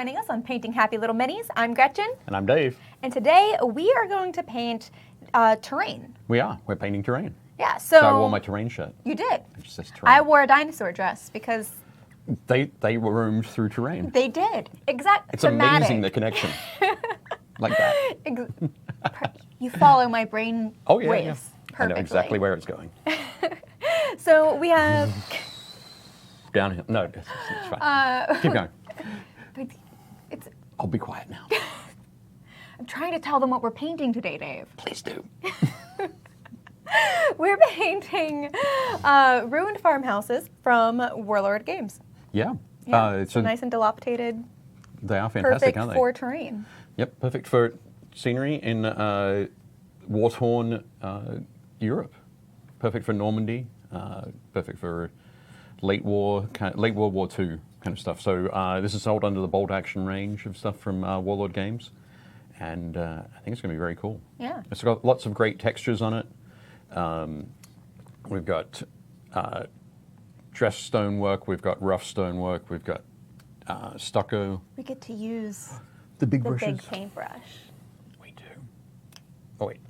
joining us on Painting Happy Little Minis. I'm Gretchen. And I'm Dave. And today we are going to paint terrain. We are. We're painting terrain. Yeah, so I wore my terrain shirt. You did. It says terrain. I wore a dinosaur dress because... They roamed through terrain. They did. Exactly. It's amazing, the connection. Like that. You follow my brain waves. Yeah. Perfectly. I know exactly where it's going. So we have... Downhill. No, it's fine. Keep going. I'll be quiet now. I'm trying to tell them what we're painting today, Dave. Please do. We're painting ruined farmhouses from Warlord Games. Yeah. It's nice and dilapidated. They are fantastic, aren't Perfect they? for terrain. Yep, perfect for scenery in war-torn Europe. Perfect for Normandy. Perfect for late World War II kind of stuff. So this is sold under the bolt action range of stuff from Warlord Games, and I think it's going to be very cool. Yeah. It's got lots of great textures on it. We've got dressed stonework, we've got rough stonework, we've got stucco. We get to use the big the brushes. big paintbrush. We do. Oh wait.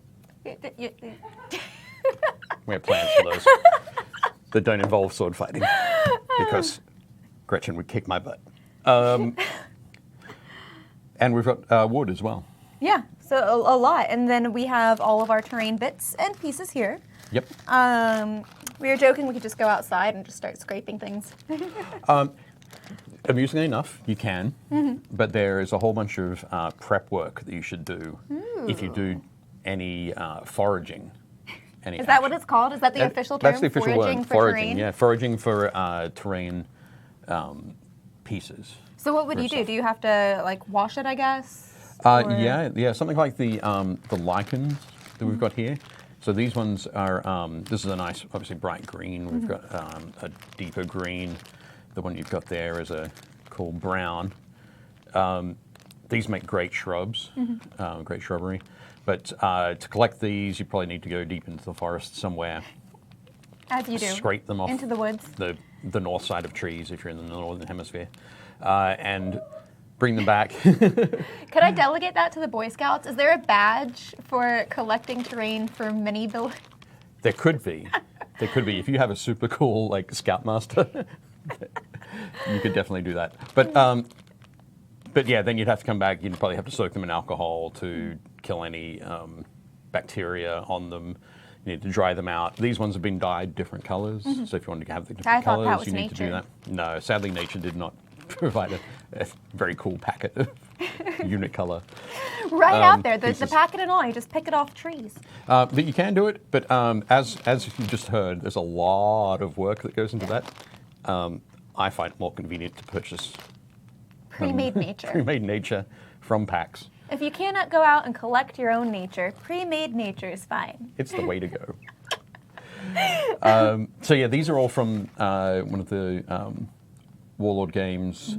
You We have plans for those that don't involve sword fighting, because Gretchen would kick my butt. And we've got wood as well. Yeah, so a lot. And then we have all of our terrain bits and pieces here. Yep. We were joking we could just go outside and just start scraping things. Amusingly enough, you can, but there is a whole bunch of prep work that you should do if you do any foraging. Is that what it's called? Is that the official term? That's the official word. Foraging, yeah. Foraging for terrain pieces. So what would you do? Do you have to like wash it, I guess? Yeah, something like the lichens that we've got here. So these ones are, this is a nice, obviously bright green. We've got a deeper green. The one you've got there is a cool brown. These make great shrubs, great shrubbery. But to collect these, you probably need to go deep into the forest somewhere. As you do. Scrape them off. Into the woods. The north side of trees if you're in the northern hemisphere. And bring them back. Could I delegate that to the Boy Scouts? Is there a badge for collecting terrain for mini buildings? There could be. There could be. If you have a super cool like scoutmaster, you could definitely do that. But yeah, then you'd have to come back. You'd probably have to soak them in alcohol to kill any bacteria on them. You need to dry them out. These ones have been dyed different colors, so if you wanted to have the different colors, you need to do that. No, sadly, nature did not provide a very cool packet of unit color. Right out there, the packet and all. You just pick it off trees. But you can do it. But as you just heard, there's a lot of work that goes into that. I find it more convenient to purchase pre-made nature. Pre-made nature from packs. If you cannot go out and collect your own nature, pre-made nature is fine. It's the way to go. So yeah, these are all from one of the Warlord Games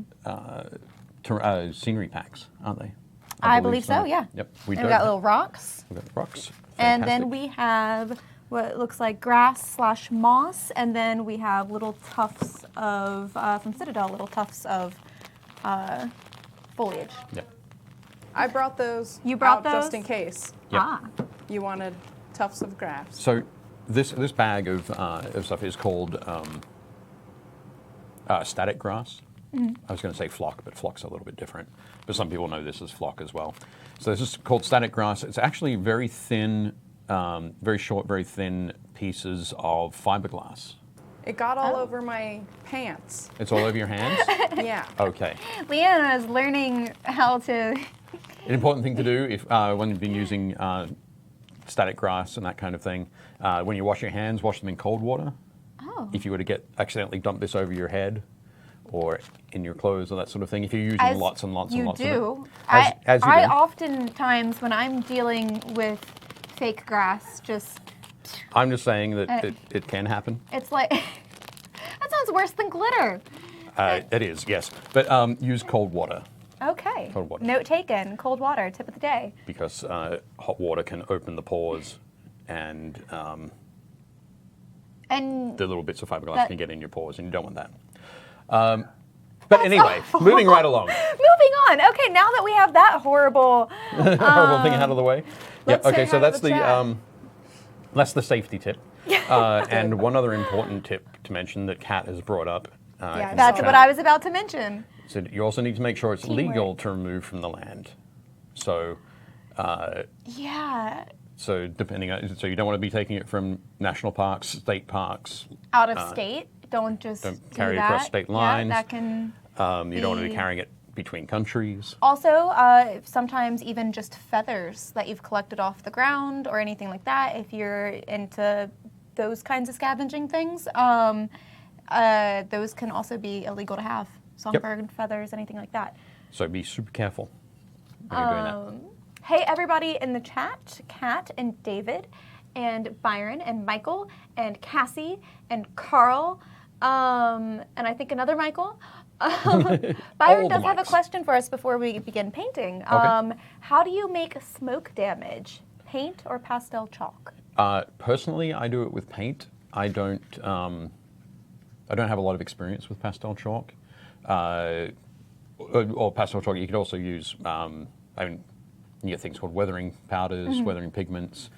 scenery packs, aren't they? I believe so, yeah. Yep. We've got little rocks. We've got rocks. And then we have what looks like grass/moss, and then we have little tufts of, from Citadel, little tufts of foliage. Yep. I brought those out just in case. Yep. Ah. You wanted tufts of grass. So this bag of stuff is called static grass. I was going to say flock, but flock's a little bit different. But some people know this as flock as well. So this is called static grass. It's actually very thin, very short, very thin pieces of fiberglass. It got all over my pants. It's all over your hands? Yeah. Okay. Leanna is learning how to... An important thing to do if when you've been using static grass and that kind of thing, when you wash your hands, wash them in cold water. Oh. If you were to accidentally dump this over your head or in your clothes or that sort of thing, if you're using lots and lots and lots of it. As you do. I oftentimes, when I'm dealing with fake grass, just... I'm just saying that it can happen. It's like, that sounds worse than glitter. It is, yes. But use cold water. Okay. Cold water. Note taken. Cold water, tip of the day. Because hot water can open the pores and the little bits of fiberglass can get in your pores, and you don't want that. But anyway, moving right along. Moving on. Okay, now that we have that horrible, Horrible thing out of the way. Let's say Okay. hi So to that's the the chat. that's the safety tip. And one other important tip to mention that Kat has brought up. Yeah, in that's the what chat. I was about to mention. So you also need to make sure it's Teamwork. legal to remove from the land. So. Yeah, So depending on, so you don't want to be taking it from national parks, state parks. out of state. Don't just Don't do carry it that. across state lines. Yeah, that can. You don't want to be be- carrying it between countries. Also, sometimes even just feathers that you've collected off the ground or anything like that, if you're into those kinds of scavenging things, those can also be illegal to have. Songbird feathers, anything like that. So be super careful when you're doing that. Hey, everybody in the chat, Kat and David and Byron and Michael and Cassie and Carl, and I think another Michael. Byron All the does have a Mikes. question for us before we begin painting. Okay. How do you make smoke damage? Paint or pastel chalk? Personally, I do it with paint. I don't have a lot of experience with pastel chalk. Or pastel chalk. You could also use. You get things called weathering powders, weathering pigments,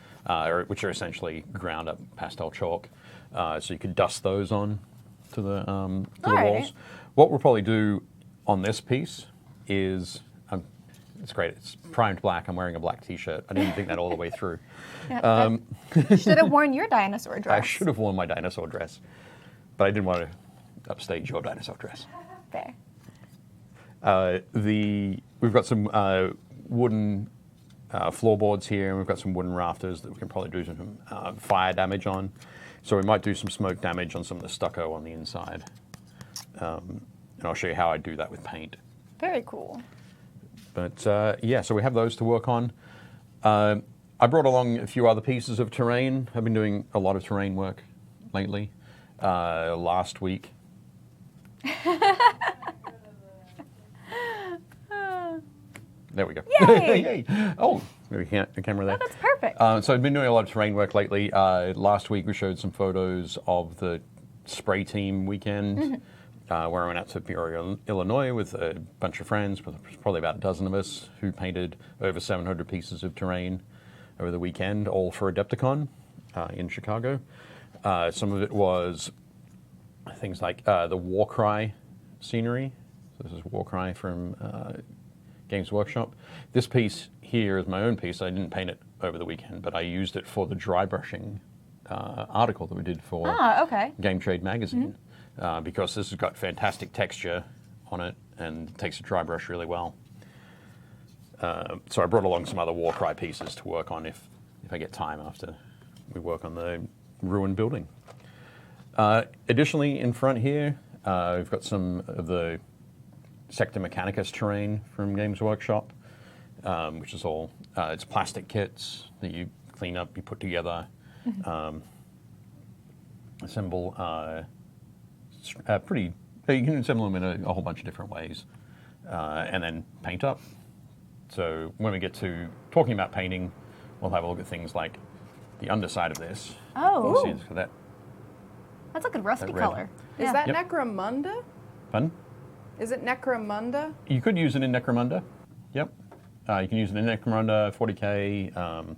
which are essentially ground up pastel chalk. So you could dust those on to the Alright. walls. What we'll probably do on this piece is, it's great. It's primed black. I'm wearing a black T-shirt. I didn't think that all the way through. Yeah, should have worn your dinosaur dress. I should have worn my dinosaur dress, but I didn't want to upstage your dinosaur dress. Fair. We've got some wooden floorboards here, and we've got some wooden rafters that we can probably do some fire damage on. So we might do some smoke damage on some of the stucco on the inside. And I'll show you how I do that with paint. Very cool. But yeah, so we have those to work on. I brought along a few other pieces of terrain. I've been doing a lot of terrain work lately. Last week. There we go. Yay! Yay. Oh, maybe the camera there. Oh, that's perfect. So I've been doing a lot of terrain work lately. Last week we showed some photos of the spray team weekend where I went out to Peoria, Illinois with a bunch of friends, probably about a dozen of us, who painted over 700 pieces of terrain over the weekend, all for Adepticon in Chicago. Some of it was things like the War Cry scenery. So this is War Cry from Games Workshop. This piece here is my own piece. I didn't paint it over the weekend, but I used it for the dry brushing article that we did for Okay. Game Trade magazine because this has got fantastic texture on it and takes a dry brush really well. So I brought along some other War Cry pieces to work on if I get time after we work on the ruined building. Additionally, in front here, we've got some of the Sector Mechanicus terrain from Games Workshop, which is all, it's plastic kits that you clean up, you put together, assemble you can assemble them in a whole bunch of different ways, and then paint up. So when we get to talking about painting, we'll have a look at things like the underside of this. Oh, You see it's got that that's like a rusty That red. color. Is that Yep. Necromunda? fun. Is it Necromunda? You could use it in Necromunda. Yep. You can use it in Necromunda, 40K,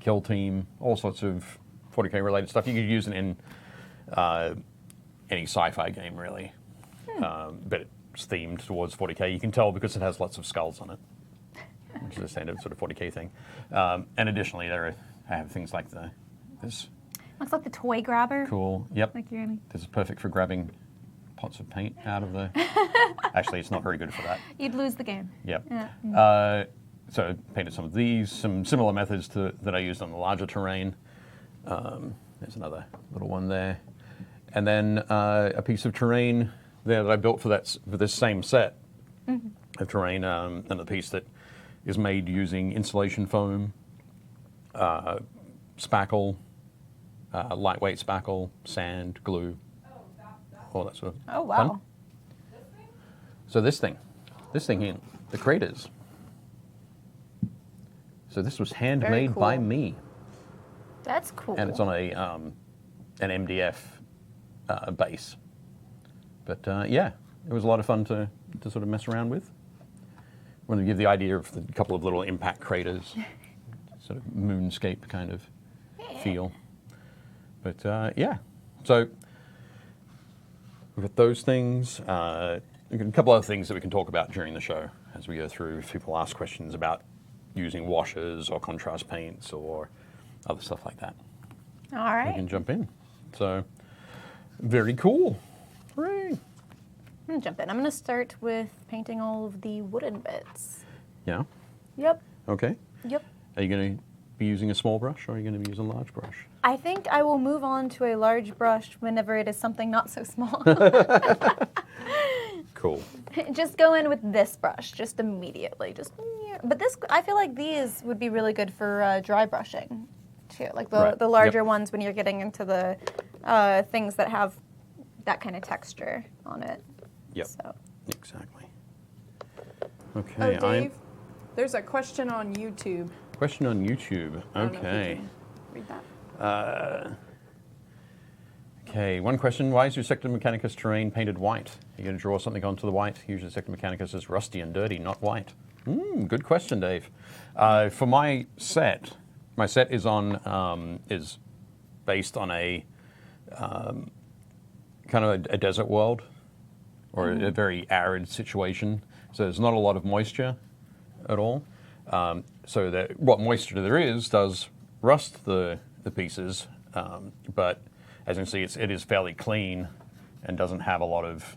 Kill Team, all sorts of 40K related stuff. You could use it in any sci-fi game, really. But it's themed towards 40K. You can tell because it has lots of skulls on it, which is a standard sort of 40K thing. And additionally, I have things like this Looks like the toy grabber. cool, yep. Like you're gonna... This is perfect for grabbing pots of paint out of the... Actually, it's not very good for that. You'd lose the game. Yep. Yeah. So I painted some of these, some similar methods that I used on the larger terrain. There's another little one there. And then a piece of terrain there that I built for this same set of terrain, and a piece that is made using insulation foam, spackle, lightweight spackle, sand, glue, all that sort of Oh, wow. fun. So this thing here, the craters. So this was handmade by cool. me, That's cool. and it's on an MDF base. But yeah, it was a lot of fun to to sort of mess around with. I want to give the idea of a couple of little impact craters, sort of moonscape kind of feel. But yeah, so we've got those things. We've got a couple other things that we can talk about during the show as we go through. If people ask questions about using washes or contrast paints or other stuff like that, All right. we can jump in. So very cool. Hooray. I'm gonna jump in. I'm gonna start with painting all of the wooden bits. Yeah. Yep. Okay. Yep. Are you going to be using a small brush or are you going to be using a large brush? I think I will move on to a large brush whenever it is something not so small. Cool. Just go in with this brush, just immediately. But this, I feel like these would be really good for dry brushing, too. Like Right. the larger Yep. ones when you're getting into the things that have that kind of texture on it. Yep. So. Exactly. Oh, Okay. Dave, there's a question on YouTube. Question on YouTube. I don't know if you Okay. can read that. Okay. One question: why is your Sector Mechanicus terrain painted white? Are you going to draw something onto the white? Usually, Sector Mechanicus is rusty and dirty, not white. Good question, Dave. For my set is on is based on a kind of a desert world or a very arid situation. So there's not a lot of moisture at all. So that what moisture there is does rust the pieces, but as you can see, it is fairly clean and doesn't have a lot of.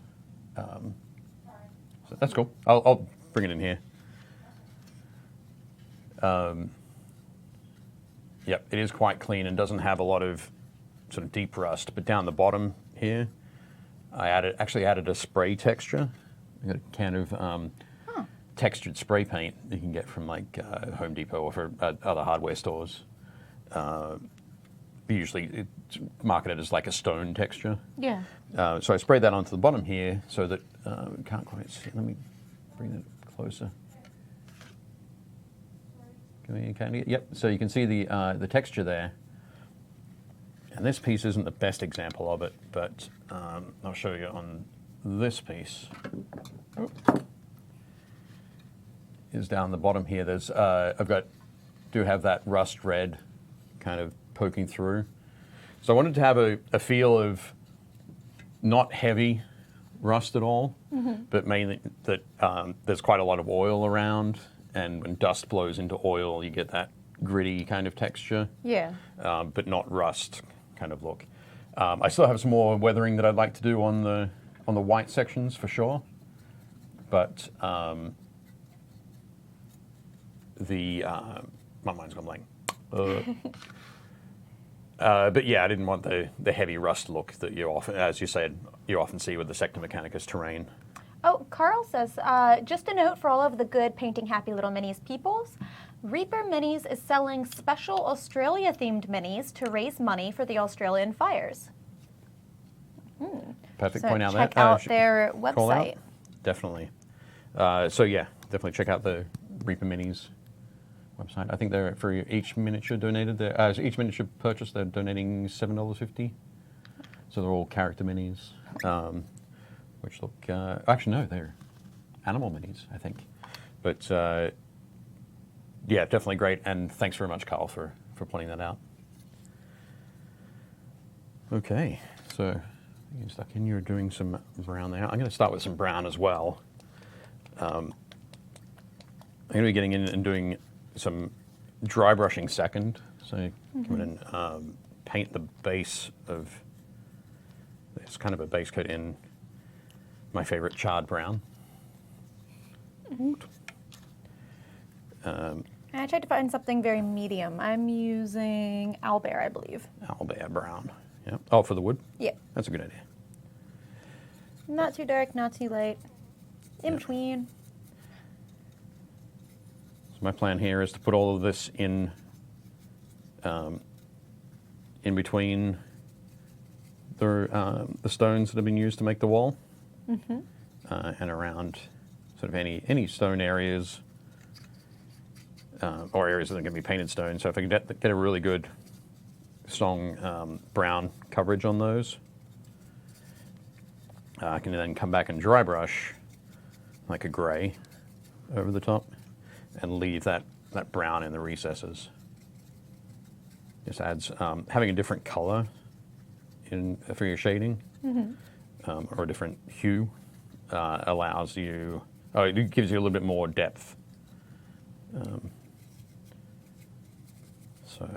So that's cool. I'll bring it in here. Yep, it is quite clean and doesn't have a lot of sort of deep rust. But down the bottom here, I actually added a spray texture. I got a can of textured spray paint you can get from like Home Depot or for other hardware stores. Usually it's marketed as like a stone texture. Yeah. So I sprayed that onto the bottom here so that can't quite see. Let me bring it closer. Yep. So you can see the texture there. And this piece isn't the best example of it, but I'll show you on this piece. Oh. Is down the bottom here. There's do have that rust red kind of poking through. So I wanted to have a feel of not heavy rust at all, but mainly that there's quite a lot of oil around, and when dust blows into oil, you get that gritty kind of texture. Yeah. But not rust kind of look. I still have some more weathering that I'd like to do on the white sections for sure, but my mind's gone blank. But yeah, I didn't want the heavy rust look that you often, as you said, you often see with the Sector Mechanicus terrain. Oh, Carl says, just a note for all of the good painting Happy Little Minis peoples. Reaper Minis is selling special Australia-themed minis to raise money for the Australian fires. Perfect. So point out check that. out their Call out? website. Definitely. So yeah, definitely check out the Reaper Minis website. I think they're for each miniature donated. Each miniature purchase, they're donating $7.50. So they're all character minis, which look. Actually, no, they're animal minis, I think. But yeah, definitely great. And thanks very much, Carl, for pointing that out. Okay, so you stuck in. You're doing some brown there. I'm going to start with some brown as well. I'm going to be getting in and doing some dry brushing second. So come in and paint the base of, it's kind of a base coat in my favorite charred brown. I tried to find something very medium. I'm using owlbear, I believe. Owlbear brown. Yeah. Oh, for the wood? Yeah. That's a good idea. Not too dark, not too light. In between. So my plan here is to put all of this in between the stones that have been used to make the wall, and around sort of any stone areas or areas that are going to be painted stone. So if I can get a really good, strong brown coverage on those, I can then come back and dry brush like a grey over the top, and leave that brown in the recesses. Just adds, having a different colour for your shading, or a different hue, allows you, it gives you a little bit more depth. So.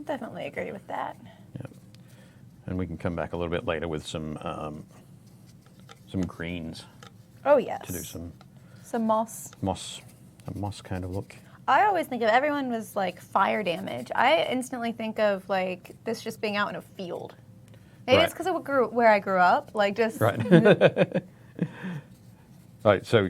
Definitely agree with that. Yeah. And we can come back a little bit later with some greens Oh yes. to do some moss. a moss kind of look. I always think of everyone was like fire damage. I instantly think of like this just being out in a field. Maybe Right. it's because of where I grew up. Like just Right. Right. So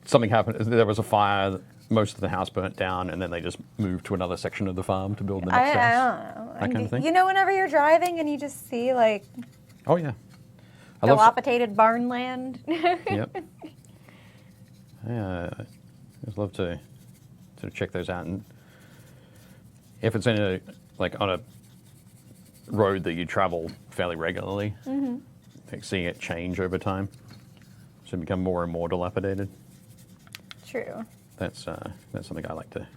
something happened. There was a fire. Most of the house burnt down, and then they just moved to another section of the farm to build the next I house. don't know. That kind of thing? You know, whenever you're driving and you just see like Oh yeah. I love. dilapidated barn land. Yep. Yeah. I just love to sort of check those out, and if it's in a on a road that you travel fairly regularly, like seeing it change over time, so become more and more dilapidated. True. That's something I like to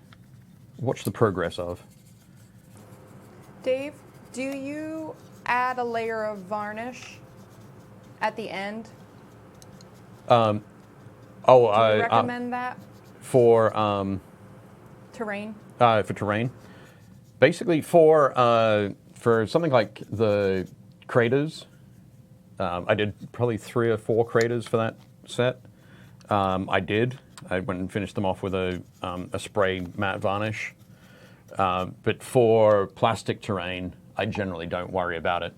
watch the progress of. Dave, do you add a layer of varnish at the end? Oh, Do you recommend that? for Terrain? for terrain, basically for something like the craters. I did probably 3 or 4 craters for that set. I went and finished them off with a spray matte varnish. But for plastic terrain, I generally don't worry about it.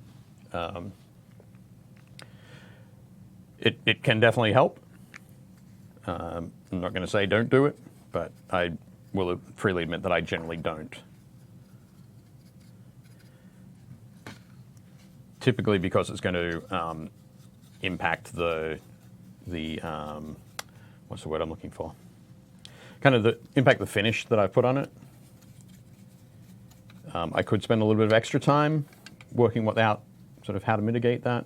It can definitely help. I'm not going to say don't do it, but I will freely admit that I generally don't. Typically because it's going to impact the what's the word I'm looking for? Kind of impact the finish that I put on it. I could spend a little bit of extra time working out sort of how to mitigate that,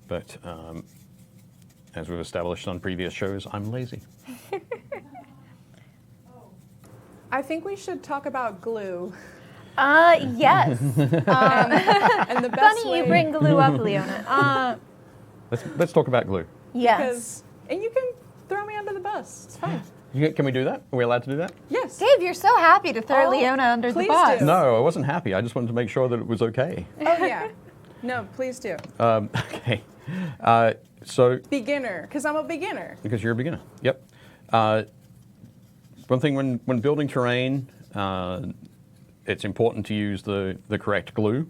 but as we've established on previous shows, I'm lazy. I think we should talk about glue. Yes. And the best Funny way, you bring glue up, Leona. Let's talk about glue. Yes. And you can throw me under the bus. It's fine. Can we do that? Are we allowed to do that? Yes. Dave, you're so happy to throw Oh, Leona under the please bus. do. No, I wasn't happy. I just wanted to make sure that it was okay. Oh, yeah. No, please do. Okay. So, Beginner, because I'm a beginner. because you're a beginner. Yep. One thing when building terrain, it's important to use the correct glue,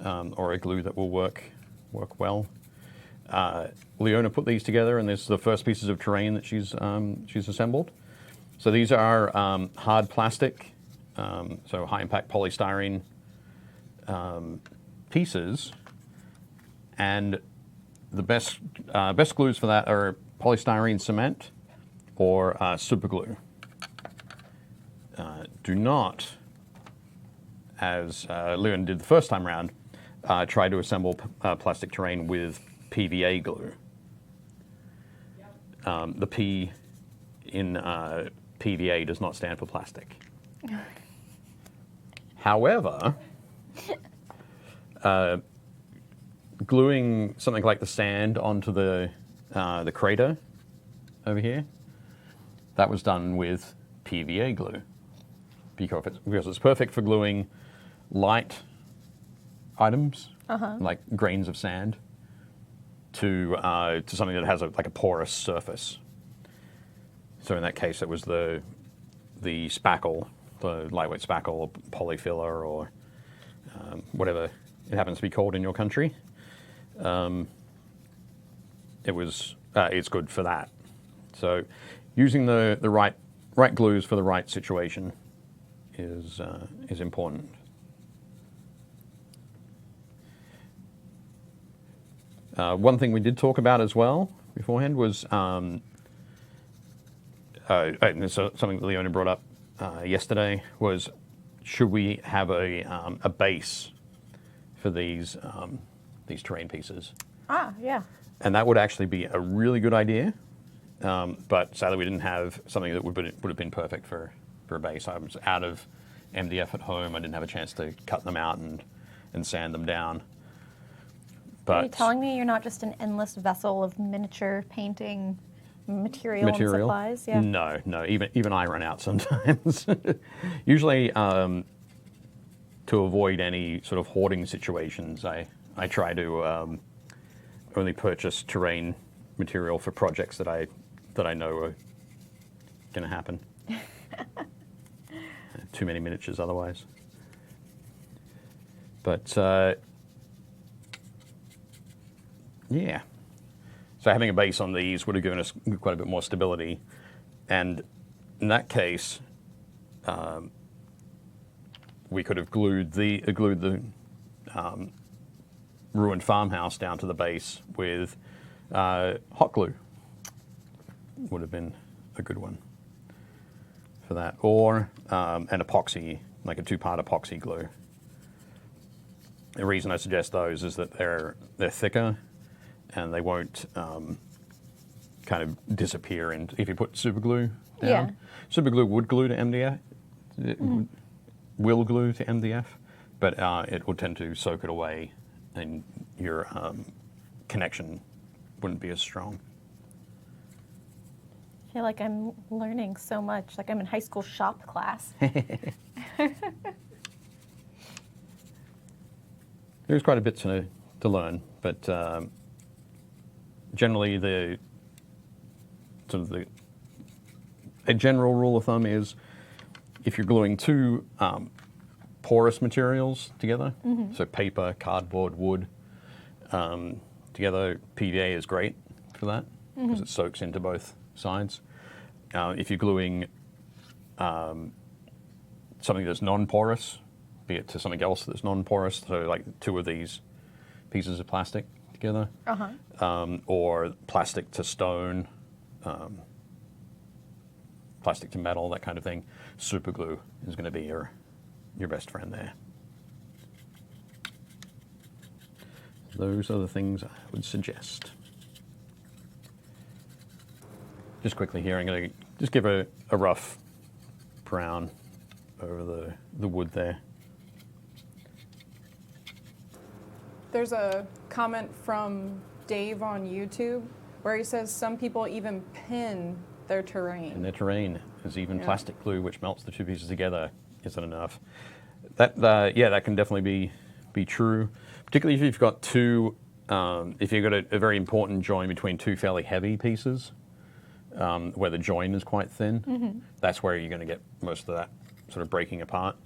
or a glue that will work well. Leona put these together, and this is the first pieces of terrain that she's assembled. So these are hard plastic, so high impact polystyrene pieces, and the best glues for that are polystyrene cement or super glue. Do not, as Leon did the first time around, try to assemble plastic terrain with PVA glue. The P in PVA does not stand for plastic. However, gluing something like the sand onto the crater over here, that was done with PVA glue because it's perfect for gluing light items, like grains of sand, to something that has a porous surface. So in that case, it was the spackle, the lightweight spackle, or polyfiller, or whatever it happens to be called in your country. It's good for that. So using the right glues for the right situation is important. One thing we did talk about as well beforehand was and this is something that Leona brought up yesterday, was should we have a base for these terrain pieces? Ah, yeah. And that would actually be a really good idea. But sadly, we didn't have something that would have been perfect for a base. I was out of MDF at home. I didn't have a chance to cut them out and sand them down. But Are you telling me you're not just an endless vessel of miniature painting material and supplies? Yeah. No. Even I run out sometimes. Usually, to avoid any sort of hoarding situations, I try to only purchase terrain material for projects that I know are going to happen. Too many miniatures otherwise. But yeah. So having a base on these would have given us quite a bit more stability, and in that case, we could have glued the ruined farmhouse down to the base with hot glue. Would have been a good one for that, or an epoxy, like a 2-part epoxy glue. The reason I suggest those is that they're thicker, and they won't kind of disappear. And if you put super glue down, Yeah. super glue would glue to MDF. It will glue to MDF, but it will tend to soak it away, and your connection wouldn't be as strong. I feel like I'm learning so much, like I'm in high school shop class. There's quite a bit to learn, but generally a general rule of thumb is if you're gluing two porous materials together, so paper, cardboard, wood, together, PVA is great for that because it soaks into both sides. If you're gluing something that's non-porous, be it to something else that's non-porous, so like two of these pieces of plastic together, or plastic to stone, plastic to metal, that kind of thing, super glue is going to be your best friend there. Those are the things I would suggest. Just quickly here, I'm going to just give a rough brown over the wood there. There's a comment from Dave on YouTube where he says some people even pin their terrain. In their terrain is even plastic glue, which melts the two pieces together, isn't enough. That can definitely be true, particularly if you've got two, if you've got a very important join between two fairly heavy pieces, where the join is quite thin. That's where you're going to get most of that sort of breaking apart.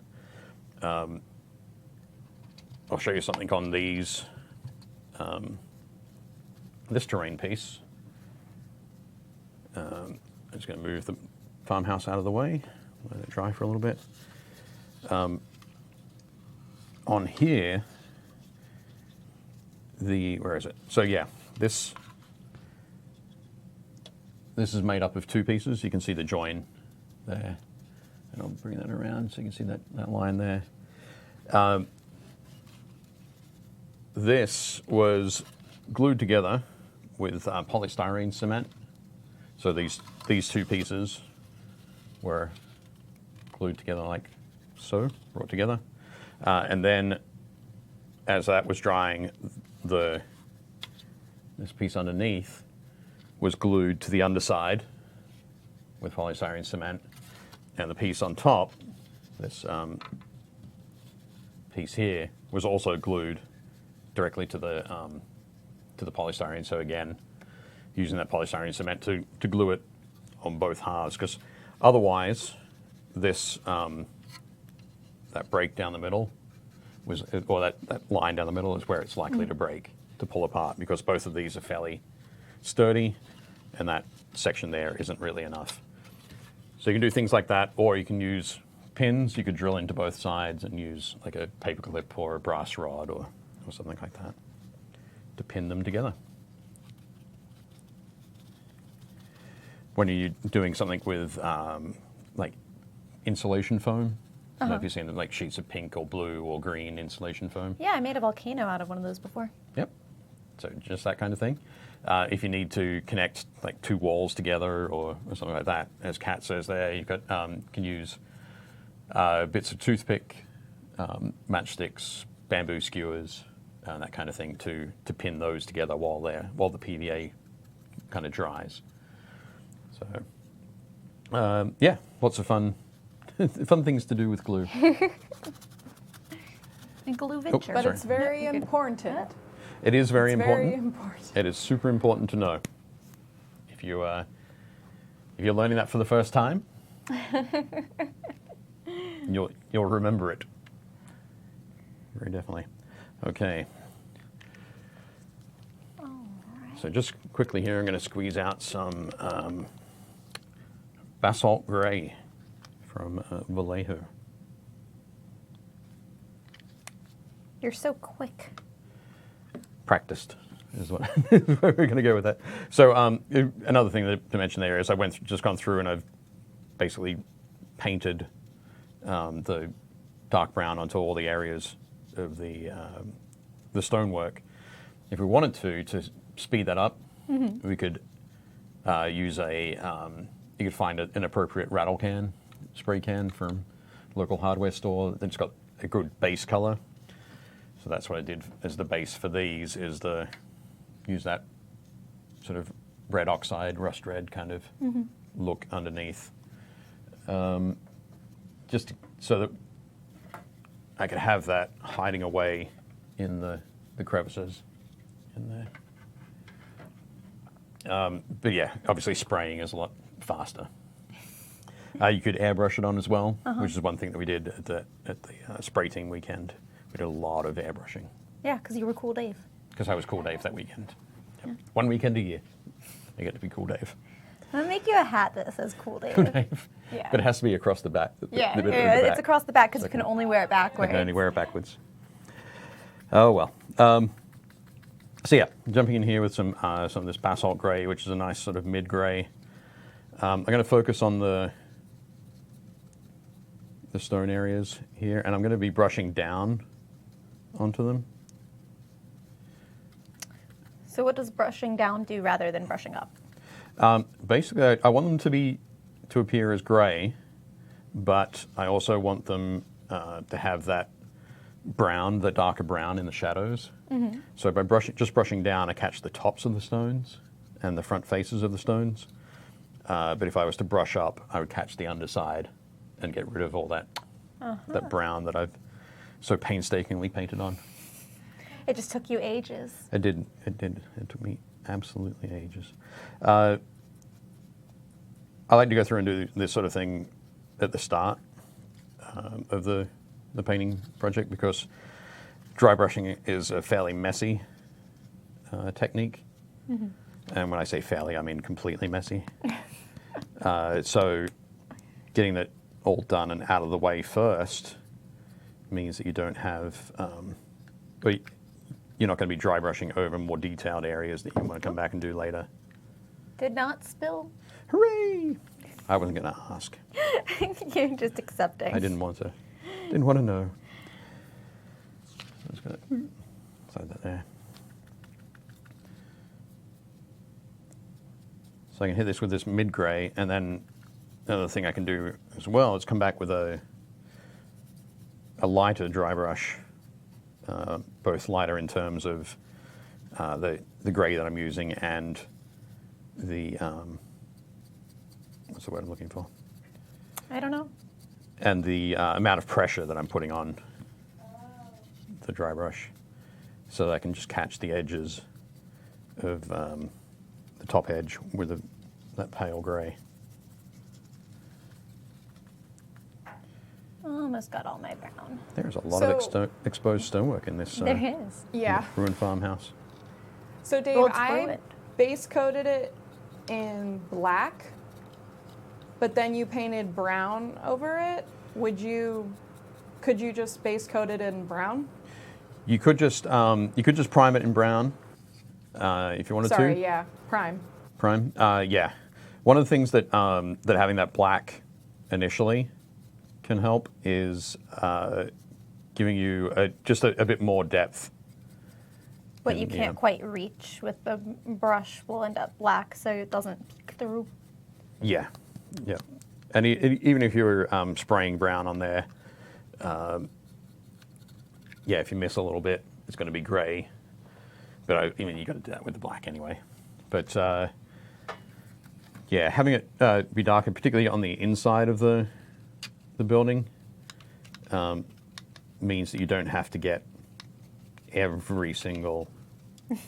I'll show you something on these, this terrain piece. I'm just going to move the farmhouse out of the way, let it dry for a little bit. On here, where is it? So yeah, this is made up of two pieces. You can see the join there, and I'll bring that around so you can see that line there. This was glued together with polystyrene cement. So these two pieces were glued together like so, brought together. And then as that was drying, this piece underneath was glued to the underside with polystyrene cement. And the piece on top, this piece here, was also glued directly to the polystyrene. So again, using that polystyrene cement to glue it on both halves, because otherwise, this that break down the middle or that line down the middle is where it's likely to break, to pull apart, because both of these are fairly sturdy, and that section there isn't really enough. So you can do things like that, or you can use pins. You could drill into both sides and use like a paper clip or a brass rod or something like that to pin them together. When you're doing something with like insulation foam, I don't know if you've seen like sheets of pink or blue or green insulation foam. Yeah, I made a volcano out of one of those before. Yep. So just that kind of thing. If you need to connect like two walls together or something like that, as Kat says there, you can use bits of toothpick, matchsticks, bamboo skewers, that kind of thing to pin those together while the PVA kind of dries. So yeah, lots of fun things to do with glue. And glue venture. But Sorry. it's very important. It is very It's important. very important. It is super important to know. If you're learning that for the first time, you'll remember it. Very definitely. Okay. All right. So just quickly here, I'm going to squeeze out some basalt gray from Vallejo. You're so quick. Practiced is what we're going to go with that. So another thing to mention there is just gone through and I've basically painted the dark brown onto all the areas of the stonework. If we wanted to speed that up, we could use you could find an appropriate rattle can, spray can from local hardware store that's got a good base color. So that's what I did as the base for these, is use that sort of red oxide, rust red kind of look underneath. Just so that I could have that hiding away in the crevices in there. But yeah, obviously spraying is a lot faster. You could airbrush it on as well, which is one thing that we did at the spray team weekend. We did a lot of airbrushing. Yeah, because you were Cool Dave. Because I was Cool Dave that weekend. Yep. Yeah. One weekend a year, I get to be Cool Dave. I'm going to make you a hat that says Cool Dave. Cool Dave. Yeah. But it has to be across the back. The bit at the It's back. across the back because you can only wear it backwards. I can only wear it backwards. Oh, well. So yeah, jumping in here with some of this basalt gray, which is a nice sort of mid-gray. I'm going to focus on the stone areas here, and I'm going to be brushing down onto them. So what does brushing down do rather than brushing up? Basically, I want them to appear as gray, but I also want them to have that brown, the darker brown in the shadows. So by just brushing down, I catch the tops of the stones and the front faces of the stones. But if I was to brush up, I would catch the underside and get rid of all that brown that I've so painstakingly painted on. It just took you ages. It did. It took me absolutely ages. I like to go through and do this sort of thing at the start of the painting project, because dry brushing is a fairly messy technique. And when I say fairly, I mean completely messy. So getting that all done and out of the way first means that you don't have, you're not going to be dry brushing over more detailed areas that you want to come back and do later. Did not spill. Hooray! I wasn't going to ask. You're just accepting. I didn't want to know. I'm just going to slide that there. So I can hit this with this mid-gray, and then another thing I can do as well is come back with a lighter dry brush, both lighter in terms of the gray that I'm using and the, what's the word I'm looking for? I don't know. And the amount of pressure that I'm putting on the dry brush, so that I can just catch the edges of the top edge with that pale gray. Almost got all my brown. There's a lot of exposed stonework in this There is. Yeah. ruined farmhouse. So Dave, Well, it's I ruined. base coated it in black, but then you painted brown over it. Could you just base coat it in brown? You could just prime it in brown if you wanted to. Sorry, yeah, prime. Prime, yeah. One of the things that that having that black initially can help is giving you just a bit more depth What you can't quite reach with the brush will end up black, so it doesn't peek through. Yeah, yeah. And even if you're spraying brown on there, yeah, if you miss a little bit, it's going to be gray. But I mean, you got to do that with the black anyway. But yeah, having it be darker, particularly on the inside of the building, means that you don't have to get every single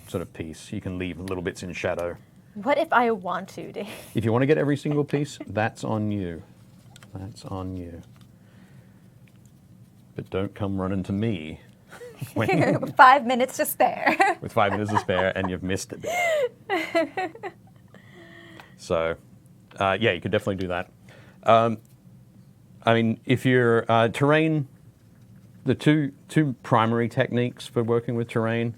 sort of piece. You can leave little bits in shadow. What if I want to, Dave? If you want to get every single piece, that's on you. That's on you. But don't come running to me 5 minutes to spare. with 5 minutes to spare and you've missed a bit. So, yeah, you could definitely do that. I mean, if you're terrain, the two primary techniques for working with terrain,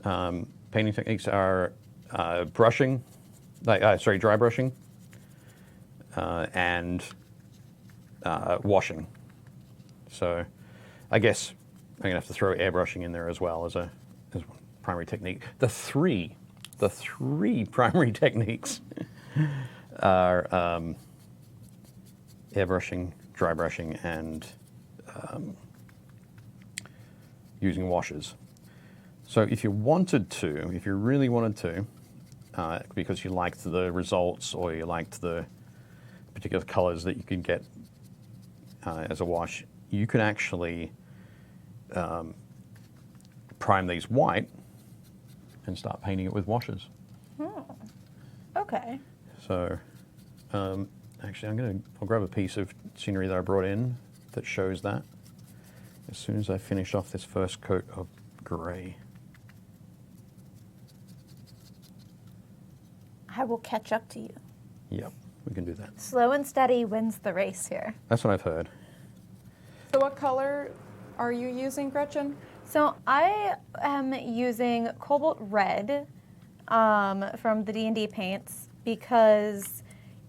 painting techniques are brushing, dry brushing, and washing. So I guess I'm going to have to throw airbrushing in there as well as one primary technique. The three primary techniques are airbrushing, dry brushing, and using washes. So if you really wanted to, because you liked the results or you liked the particular colors that you could get as a wash, you could actually prime these white and start painting it with washes. Oh, okay. So actually I'll grab a piece of scenery that I brought in that shows that as soon as I finish off this first coat of gray. I will catch up to you. Yep, we can do that. Slow and steady wins the race here. That's what I've heard. So what color are you using, Gretchen? So I am using Cobalt Red from the D&D paints because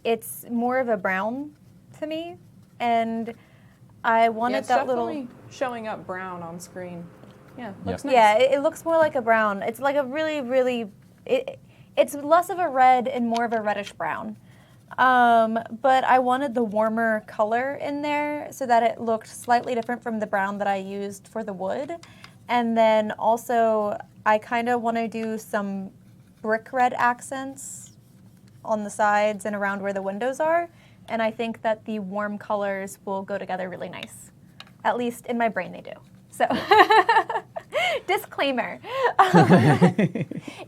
it's more of a brown to me, and I wanted it's that definitely little showing up brown on screen. Yeah, looks nice. Yeah, it looks more like a brown. It's like a really it's less of a red and more of a reddish brown. But I wanted the warmer color in there so that it looked slightly different from the brown that I used for the wood. And then also I kind of want to do some brick red accents on the sides and around where the windows are. And I think that the warm colors will go together really nice. At least in my brain they do. So, disclaimer.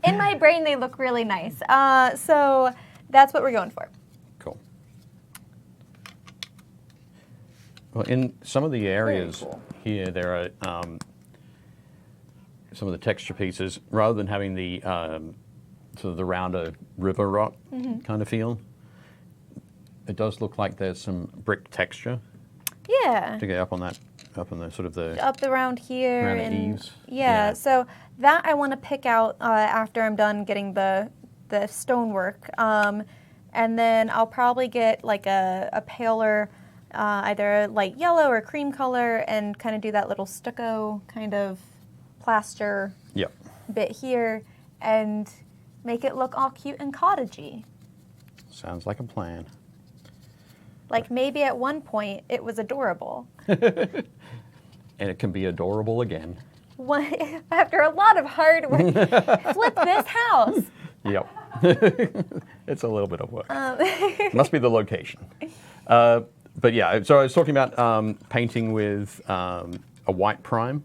In my brain they look really nice. So that's what we're going for. Cool. Well, in some of the areas here, there are some of the texture pieces, rather than having the sort of the rounder river rock kind of feel, it does look like there's some brick texture. Yeah. To get up on that, up on the sort of the up around here around and the eaves. Yeah. So that I want to pick out after I'm done getting the stonework, and then I'll probably get like a paler, either light yellow or cream color, and kind of do that little stucco kind of plaster bit here, and make it look all cute and cottagey. Sounds like a plan. Like maybe at one point it was adorable. And it can be adorable again. After a lot of hard work, flip this house. Yep. It's a little bit of work. Must be the location. But yeah, so I was talking about painting with a white prime.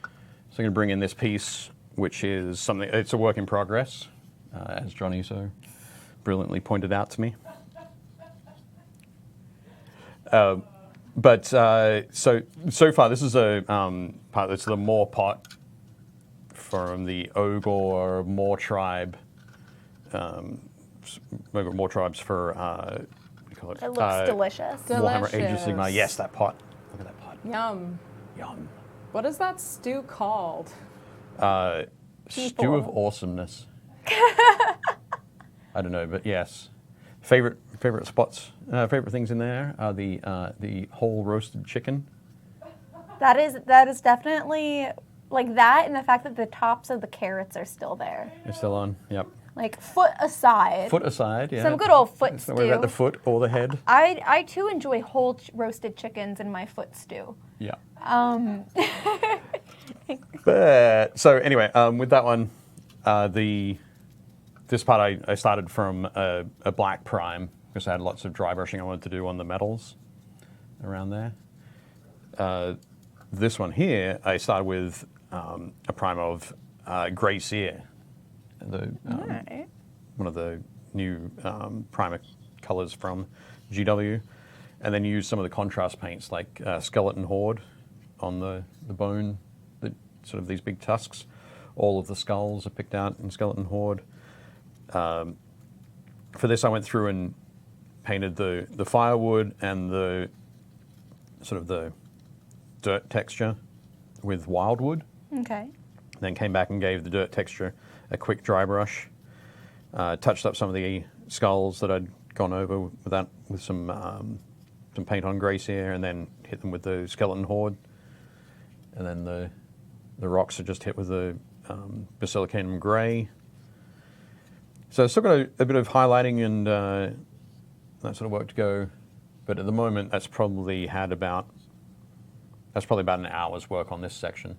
So I'm going to bring in this piece, which is something, it's a work in progress, as Johnny so brilliantly pointed out to me. But so far, this is a part that's the Moor pot from the Ogre Moor tribe. Moor tribes for what do you call it? It looks delicious. Warhammer Age of Sigmar. Yes, that pot. Look at that pot. Yum. Yum. What is that stew called? Stew of awesomeness. I don't know, but yes. Favorite spots, favorite things in there are the whole roasted chicken. That is definitely like that and the fact that the tops of the carrots are still there. It's still on. Yep. Like foot aside. Foot aside. Yeah. Some good old foot Don't worry about the stew. foot or the head. I too enjoy whole roasted chickens in my foot stew. Yeah. Um, But so anyway, with that one, this part I started from a black prime because I had lots of dry brushing I wanted to do on the metals around there. This one here, I started with a prime of Grey Sear, Alright. one of the new primer colors from GW, and then used some of the contrast paints like Skeleton Horde on the bone, sort of these big tusks. All of the skulls are picked out in Skeleton Horde. For this, I went through and painted the firewood and the sort of the dirt texture with wildwood. Okay. Then came back and gave the dirt texture a quick dry brush. Touched up some of the skulls that I'd gone over with some paint on Grey Sear, and then hit them with the Skeleton Horde. And then the rocks are just hit with the Basilicanum Grey. So I've still got a bit of highlighting and that sort of work to go, but at the moment that's probably about an hour's work on this section.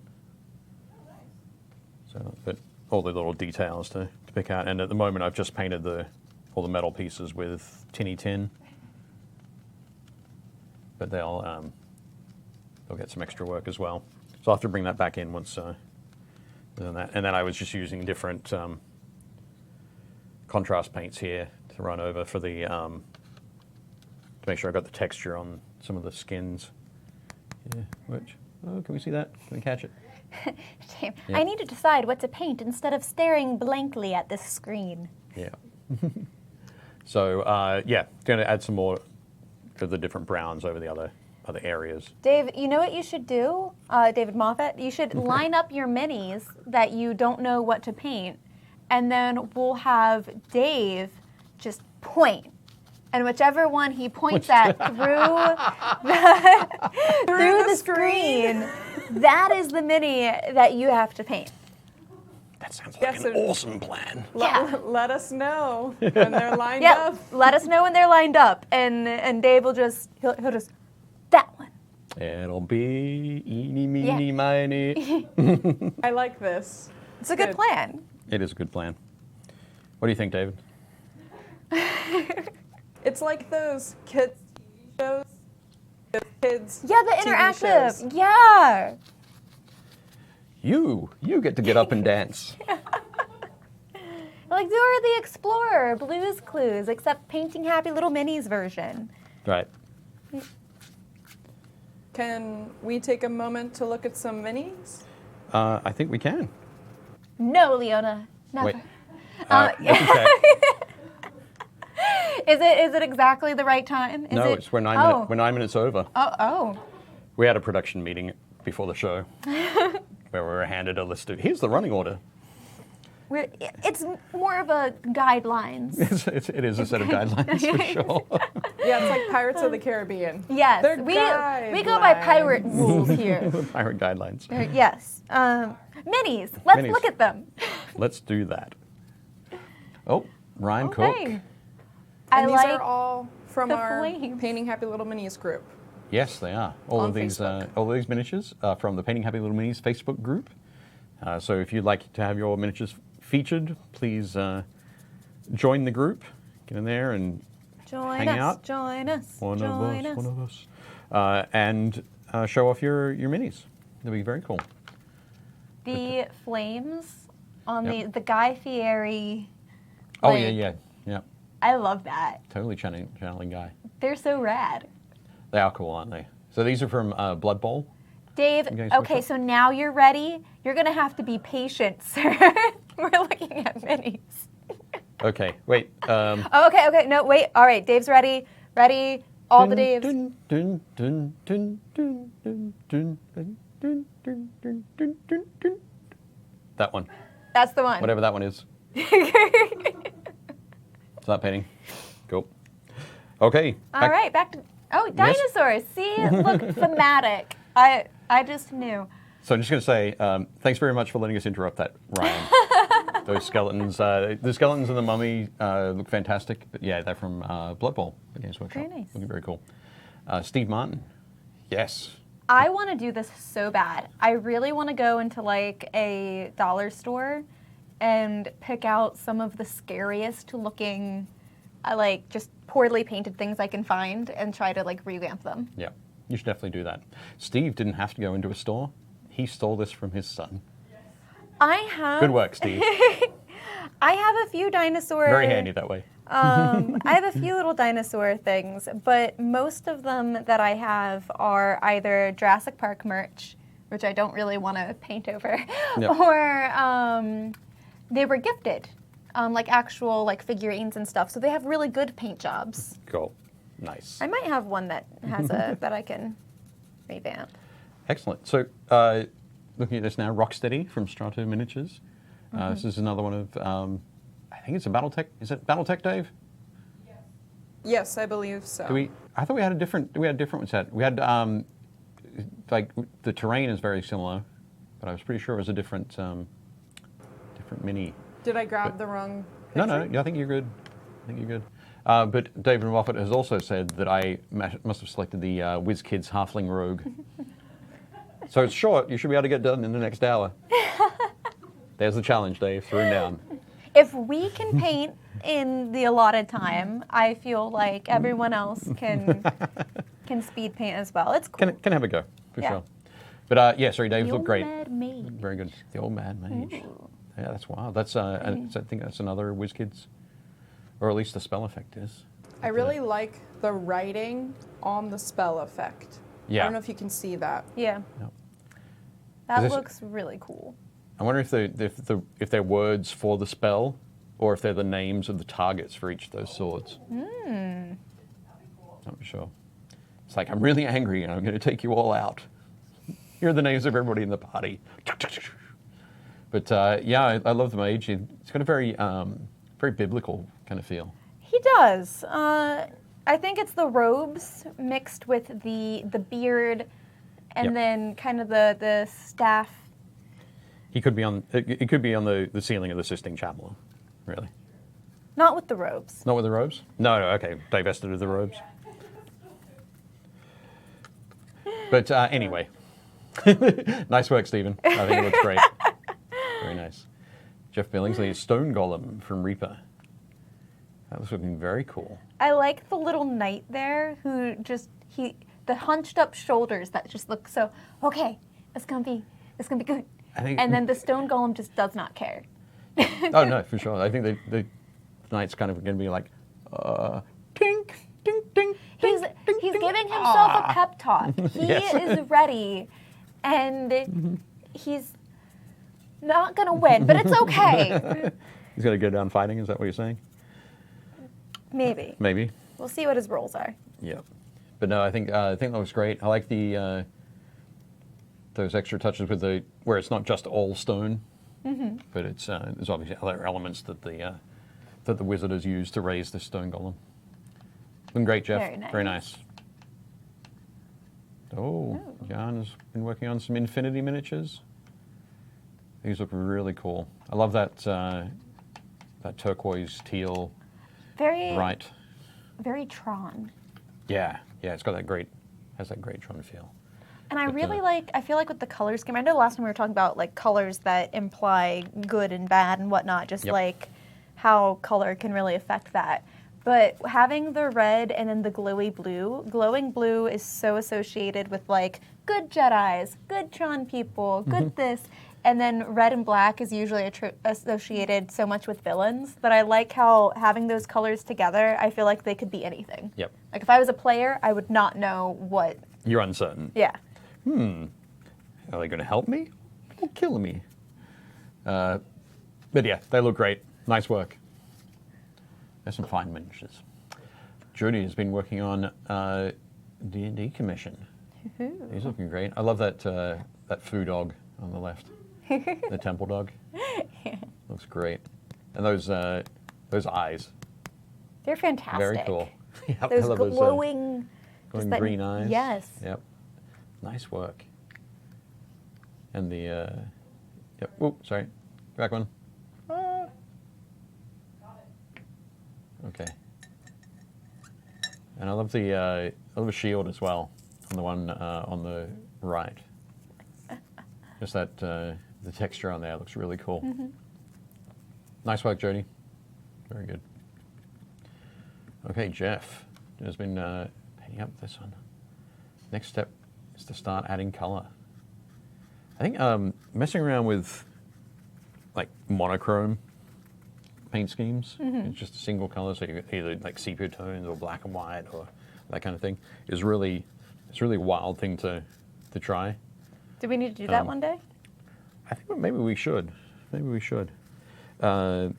So, but all the little details to pick out, and at the moment I've just painted all the metal pieces with tinny tin, but they'll get some extra work as well. So I'll have to bring that back in once done that. And then I was just using different contrast paints here to run over for the to make sure I got the texture on some of the skins. Yeah, can we see that? Can we catch it? Damn. Yeah. I need to decide what to paint instead of staring blankly at this screen. Yeah. So going to add some more of the different browns over the other areas. Dave, you know what you should do? David Moffat, you should line up your minis that you don't know what to paint, and then we'll have Dave just point. And whichever one he points at through the screen, that is the mini that you have to paint. That sounds like an awesome plan. Let us know when they're lined Yep. up. Let us know when they're lined up, and Dave will he'll just that one. It'll be eeny, meeny, miny. I like this. It's a good plan. It is a good plan. What do you think, David? It's like those kids shows. Those kids. Yeah, the TV interactive. shows. Yeah. You get up and dance. Like Dora the Explorer, Blue's Clues, except painting Happy Little Minis version. Right. Can we take a moment to look at some minis? I think we can. No, Leona, never. Wait. Let me check. Is it exactly the right time? We're 9 minutes over. Oh. We had a production meeting before the show where we were handed a list of, here's the running order. It's more of a guidelines. It is a set of guidelines for sure. Yeah, it's like Pirates of the Caribbean. Yes, They're we go by pirate rules here. Pirate guidelines. Yes. Minis. Let's Minis. look at them. Let's do that. Oh, Ryan Okay. Cook. I And these like are all from the our flames. Painting Happy Little Minis group. Yes, they are. All On of these Facebook. miniatures are from the Painting Happy Little Minis Facebook group. So if you'd like to have your miniatures featured, please join the group. Get in there and join hang us. out. Join us. One join us. of us. And show off your minis. That'd be very cool. The flames on Yep. the Guy Fieri. Oh like, yeah. I love that. Totally channeling Guy. They're so rad. They are cool, aren't they? So these are from Blood Bowl. Dave, You guys okay, switch so now you're ready. You're going to have to be patient, sir. We're looking at minis. Okay, wait. Oh, okay. No, wait. All right, Dave's ready. Ready. All the Daves. That one. That's the one. Whatever that one is. Stop painting. Cool. Okay. All right, back to... Oh, dinosaurs. See? Look, thematic. I just knew. So I'm just going to say, thanks very much for letting us interrupt that, Ryan. Those skeletons, the skeletons and the mummy look fantastic. But yeah, they're from Blood Bowl, the Games Workshop. Very nice. Looking very cool. Steve Martin, yes. I want to do this so bad. I really want to go into like a dollar store and pick out some of the scariest looking, like just poorly painted things I can find and try to like revamp them. Yeah, you should definitely do that. Steve didn't have to go into a store. He stole this from his son. I have. Good work, Steve. I have a few dinosaur. Very handy that way. I have a few little dinosaur things, but most of them that I have are either Jurassic Park merch, which I don't really want to paint over, Yep. or they were gifted, like actual like figurines and stuff. So they have really good paint jobs. Cool. Nice. I might have one that has a that I can revamp. Excellent. So looking at this now, Rocksteady from Strato Miniatures. This is another one of, I think it's a Battletech. Is it Battletech, Dave? Yes, I believe so. I thought we had a different set. We had, like, the terrain is very similar, but I was pretty sure it was a different mini. Did I grab the wrong No, picture? no, I think you're good. But David Moffat has also said that I must have selected the WizKids Halfling Rogue. So it's short. You should be able to get done in the next hour. There's the challenge, Dave. Through and down. If we can paint in the allotted time, I feel like everyone else can speed paint as well. It's cool. Can have a go, for Yeah. sure. But yeah, sorry, Dave, The looked old great. Mad Mage. Very good. The old Mad Mage. Ooh. Yeah, that's wild. That's I think that's another WizKids, or at least the spell effect is. I really like the writing on the spell effect. Yeah. I don't know if you can see that. Yeah. Yep. That This- looks really cool. I wonder if they're words for the spell, or if they're the names of the targets for each of those swords. Not sure. It's like, I'm really angry and I'm going to take you all out. Here are the names of everybody in the party. But yeah, I love the mage. It's got a very biblical kind of feel. He does. I think it's the robes mixed with the beard, and Yep. then kind of the staff. He could be on. It could be on the ceiling of the Sistine Chapel, really. Not with the robes. Not with the robes? No, okay. Divested of the robes. But anyway, nice work, Stephen. I think it looks great. Very nice. Jeff Billingsley, Stone Golem from Reaper. That was looking very cool. I like the little knight there who the hunched up shoulders that just look so, okay, it's gonna be good. And then the stone golem just does not care. Oh no, for sure. I think the knight's kind of going to be like, tink, tink, tink. He's giving himself a pep talk. He Yes. is ready, and he's not gonna win, but it's okay. He's going to go down fighting. Is that what you're saying? Maybe. Maybe. We'll see what his roles are. Yeah. But no, I think that looks great. I like the those extra touches with where it's not just all stone, but it's there's obviously other elements that the wizard has used to raise this stone golem. Looking great, Jeff. Very nice. Very nice. Oh, Jan has been working on some infinity miniatures. These look really cool. I love that that turquoise teal Very bright. Very Tron. Yeah, it's got that great Tron feel. And I But, really I feel like with the color scheme, I know last time we were talking about like colors that imply good and bad and whatnot, just Yep. like how color can really affect that. But having the red and then the glowing blue is so associated with like good Jedis, good Tron people, good this. And then red and black is usually associated so much with villains that I like how having those colors together, I feel like they could be anything. Yep. Like if I was a player, I would not know what. You're uncertain. Yeah. Are they going to help me or kill me? But yeah, they look great. Nice work. There's some fine miniatures. Judy has been working on D&D Commission. He's looking great. I love that that foo dog on the left, the temple dog. Looks great. And those eyes, They're fantastic. very cool. Yep, I Those love glowing, glowing that- green eyes. Yes. Yep. Nice work. And the, yep, oh, sorry, back one. Okay. And I love the shield as well, on the one on the right. Just that, the texture on there looks really cool. Nice work, Jody. Very good. Okay, Jeff has been painting up this one. Next step is to start adding color. I think messing around with like monochrome paint schemes, it's just a single color, so you either like sepia tones or black and white or that kind of thing, is really, it's really a wild thing to try. Do we need to do that one day? I think maybe we should. Maybe we should. I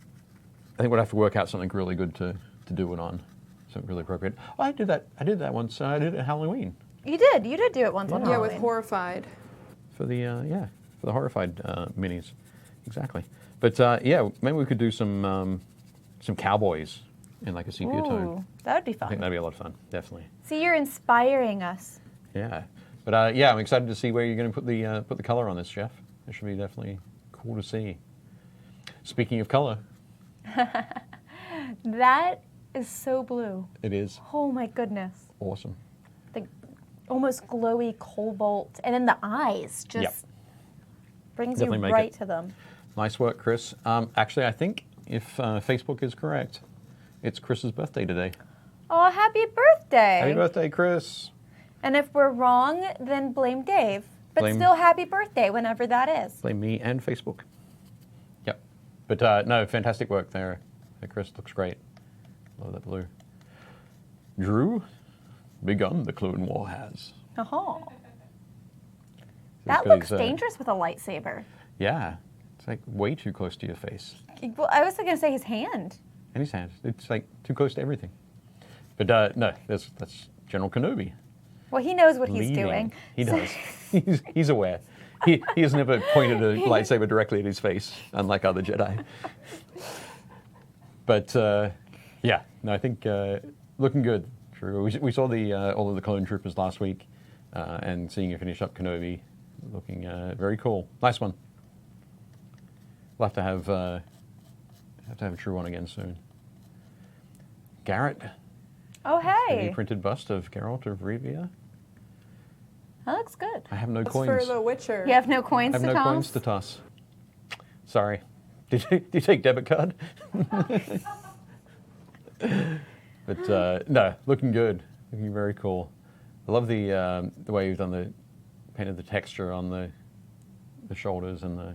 think we'd have to work out something really good to do it on. Something really appropriate. Oh, I did that. I did that once. I did it at Halloween. You did. You did do it once on Yeah, Halloween. with Horrified. For the for the horrified minis, exactly. But yeah, maybe we could do some cowboys in like a sepia tone. Ooh, that would be I fun. think that'd be a lot of fun. Definitely. See, you're inspiring us. Yeah. But yeah, I'm excited to see where you're going to put the color on this, Jeff. It should be definitely cool to see. Speaking of color, That is so blue. it is Oh my goodness. awesome. The almost glowy cobalt, and then the eyes just Yep. brings Definitely you make right it. to them. Nice work, Chris. Actually, I think if Facebook is correct, it's Chris's birthday today. Oh, happy birthday! Happy birthday, Chris. And if we're wrong, then blame Dave. But Blame- still, happy birthday whenever that is. Blame me and Facebook. Yep. But no, fantastic work there. Chris looks great. Love that blue. Drew, begun the Clone War has. Oh, He's that got looks his, dangerous with a lightsaber. Yeah. It's like way too close to your face. Well, I was going to say his hand. And his hand. It's like too close to everything. But no, that's General Kenobi. Well, he knows what he's leading. doing. He does. He's aware. He has never pointed a lightsaber directly at his face, unlike other Jedi. But yeah, no, I think looking good. Drew. We saw the all of the clone troopers last week, and seeing you finish up Kenobi, looking very cool. Nice one. We'll have to have a true one again soon. Garrett, Oh, hey. 3D printed bust of Geralt of Rivia. That looks good. I have no That's coins. for The Witcher. You have no coins I have to no toss? coins to toss. Sorry. Did you take debit card? But no, looking good. Looking very cool. I love the way you've done painted the texture on the shoulders and the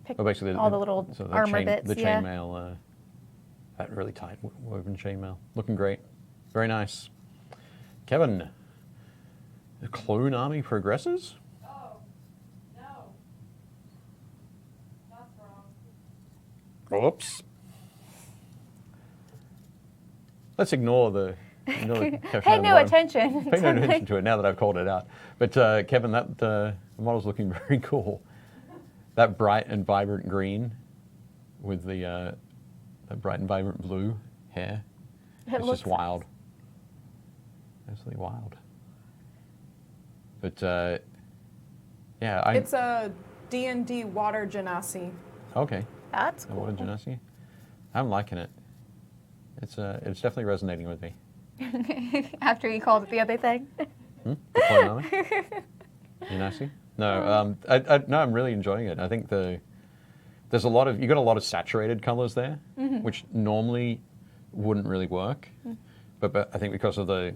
Pick basically all the little so armor bits, the yeah. chainmail, that really tight woven chainmail. Looking great. Very nice. Kevin, the clone army progresses? Oh, no. That's wrong. Oops. Let's ignore the. Pay no attention. Pay no attention to it now that I've called it out. But Kevin, that model's looking very cool. That bright and vibrant green with the that bright and vibrant blue hair. It's looks just wild. Absolutely wild. But yeah, It's a D&D water genasi. okay. That's A cool. water genasi. I'm liking it. It's definitely resonating with me. After you called it the other thing. The clone army? Genasi? No, no, I'm really enjoying it. I think there's a lot of, you got a lot of saturated colors there, which normally wouldn't really work. But I think because of the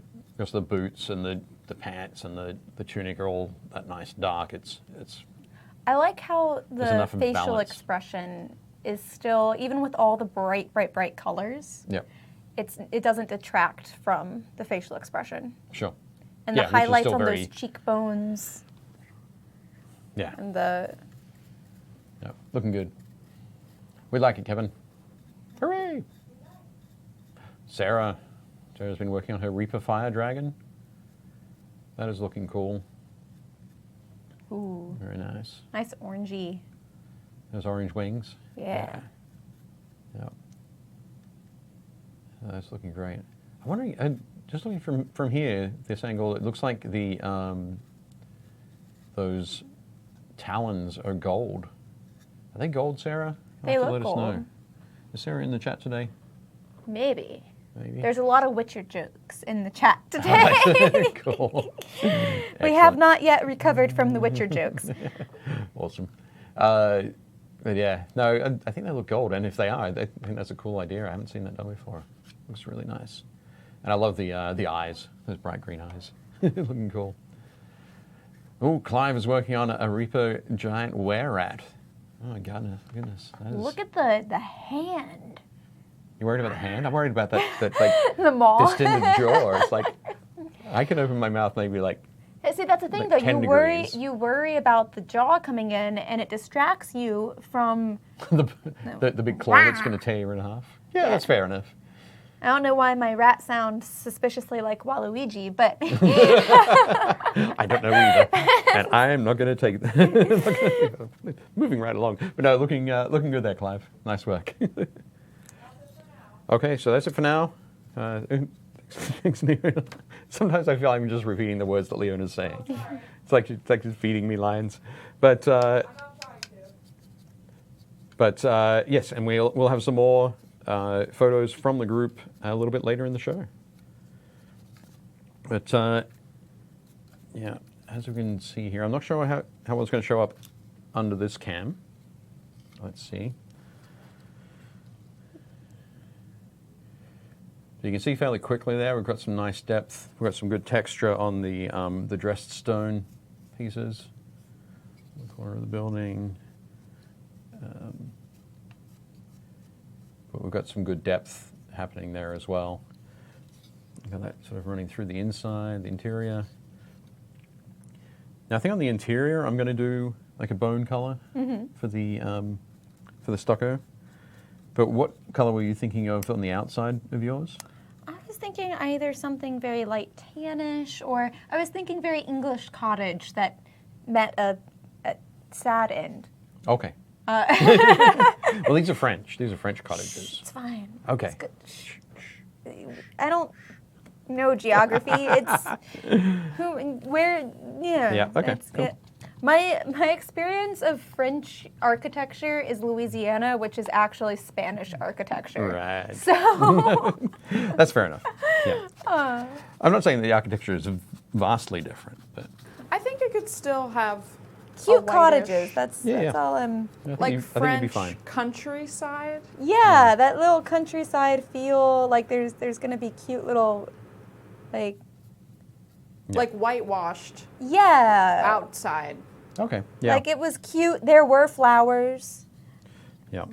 boots and the pants and the tunic are all that nice dark, it's I like how the enough facial balance. expression is still, even with all the bright colors, yep, it doesn't detract from the facial expression. sure. And Yeah, the which is highlights still on very- those cheekbones Yeah, and the yeah, looking good. We like it, Kevin. Hooray! Sarah's been working on her Reaper Fire Dragon. That is looking cool. ooh, Very nice. nice orangey. Those orange wings. Yeah. Yep. That's looking great. I'm wondering, just looking from here, this angle, it looks like the those talons are gold. Are they gold, Sarah? They You'll have to look let us know. gold. Is Sarah in the chat today? Maybe. Maybe. There's a lot of Witcher jokes in the chat today. Cool. We have not yet recovered from the Witcher jokes. Awesome. But yeah, no, I think they look gold, and if they are, I think that's a cool idea. I haven't seen that done before. Looks really nice, and I love the eyes, those bright green eyes, looking cool. Oh, Clive is working on a Reaper giant were-rat. Oh my goodness. That is... Look at the hand. You worried about the hand? I'm worried about that like The maw. distended jaw. It's like I can open my mouth maybe like. See, that's the thing, like though. 10 degrees. You worry about the jaw coming in, and it distracts you from. the big claw that's going to tear you in half. Yeah, that's fair enough. I don't know why my rat sounds suspiciously like Waluigi, but I don't know either, and I am not going to take that. Moving right along, but no, looking good there, Clive. Nice work. Okay, so that's it for now. Thanks, Leona. Sometimes I feel I'm just repeating the words that Leona's saying. It's like she's feeding me lines, but yes, and we'll have some more photos from the group a little bit later in the show. But yeah, as we can see here, I'm not sure how it's going to show up under this cam. Let's see. So you can see fairly quickly there, we've got some nice depth. We've got some good texture on the dressed stone pieces. In the corner of the building. But we've got some good depth happening there as well. Got that sort of running through the inside, the interior. Now I think on the interior I'm going to do like a bone color for the stucco. But what color were you thinking of on the outside of yours? I was thinking either something very light tannish, or I was thinking very English cottage that met a sad end. Okay. Well, these are French. These are French cottages. It's fine. Okay. It's good. I don't know geography. It's where. Yeah. Yeah. Okay. Cool. My experience of French architecture is Louisiana, which is actually Spanish architecture. Right. So that's fair enough. Yeah. I'm not saying the architecture is vastly different, but I think it could still have cute a cottages. whitish, That's Yeah. all I'm. I like think you'd be French fine. countryside. Yeah, that little countryside feel. Like there's gonna be cute little, like Like whitewashed yeah. outside. Okay. Yeah. Like it was cute. There were flowers. Yeah.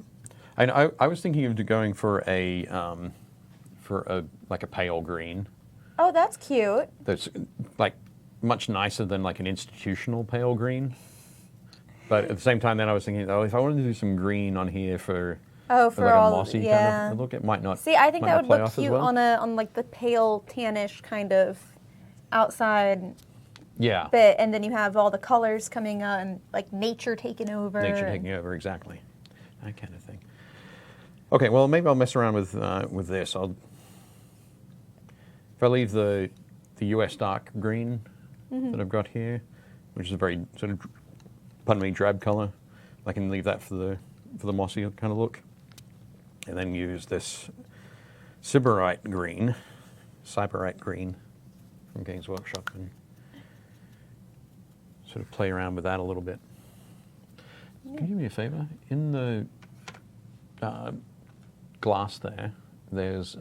I was thinking of going for a like a pale green. Oh, that's cute. That's like much nicer than like an institutional pale green. But at the same time, then I was thinking, if I wanted to do some green on here for Oh, for like all a mossy yeah. kind of look, it might not. See, I think might that not would play look off as cute well. on like the pale tannish kind of outside Yeah. bit, and then you have all the colors coming on, like nature taking over. Nature taking over, exactly. That kind of thing. Okay, well, maybe I'll mess around with this. If I leave the US dark green that I've got here, which is a very sort of, pardon me, drab color, I can leave that for the mossy kind of look, and then use this Sybarite green from Games Workshop, and sort of play around with that a little bit. Can you do me a favor? In the glass there's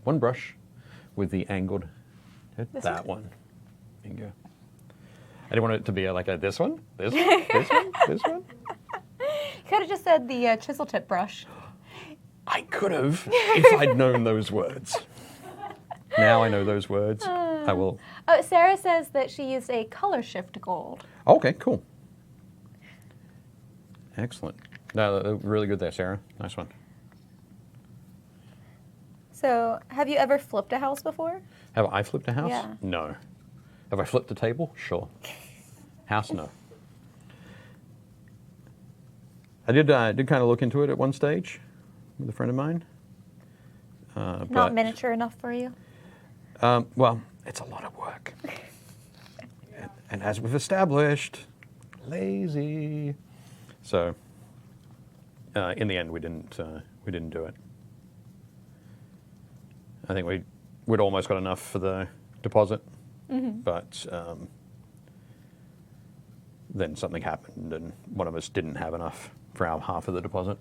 one brush with the angled, that one. Bingo. I didn't want it to be like this one, this one, this one. You could have just said the chisel tip brush. I could have if I'd known those words. Now I know those words. I will. Oh, Sarah says that she used a color shift gold. Okay, cool. Excellent. No, really good there, Sarah. Nice one. So, have you ever flipped a house before? Have I flipped a house? Yeah. No. Have I flipped a table? Sure. House, no. I did kind of look into it at one stage with a friend of mine. Not miniature enough for you? Well, it's a lot of work. And as we've established, Lazy. So, in the end, we didn't do it. I think we'd almost got enough for the deposit, but then something happened, and one of us didn't have enough for our half of the deposit,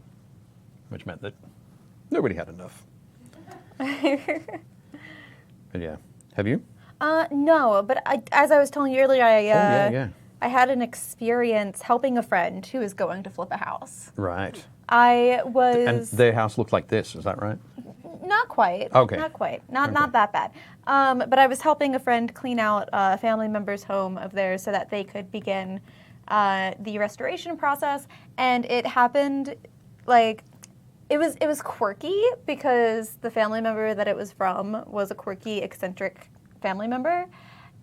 which meant that nobody had enough. But yeah, have you? No, but as I was telling you earlier, yeah. I had an experience helping a friend who was going to flip a house. Right. I was... And their house looked like this, is that right? Not quite. Okay. Not quite. Not that bad. But I was helping a friend clean out a family member's home of theirs so that they could begin the restoration process. And it happened, like, it was quirky because the family member that it was from was a quirky, eccentric family member.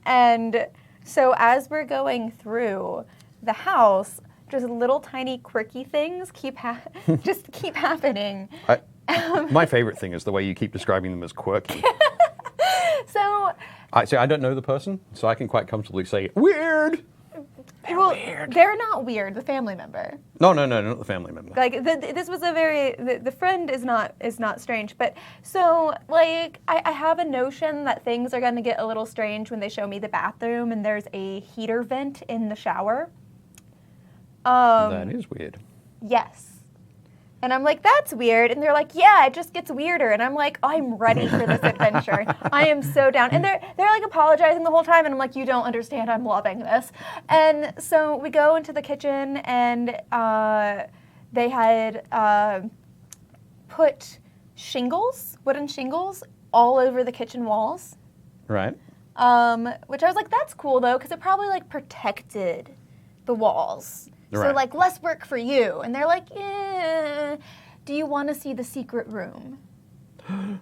And so as we're going through the house, just little tiny quirky things just keep happening. My favorite thing is the way you keep describing them as quirky. So I don't know the person, so I can quite comfortably say weird. Weird. They're not weird. The family member. No, not the family member. Like this was the friend is not strange, but so like I have a notion that things are going to get a little strange when they show me the bathroom and there's a heater vent in the shower. That is weird. Yes. And I'm like, that's weird. And they're like, yeah, it just gets weirder. And I'm like, I'm ready for this adventure. I am so down. And they're like apologizing the whole time. And I'm like, you don't understand. I'm loving this. And so we go into the kitchen and they had put wooden shingles all over the kitchen walls. Right. Which I was like, that's cool though, because it probably like protected the walls. So Right. like less work for you. And they're like, yeah, do you want to see the secret room? And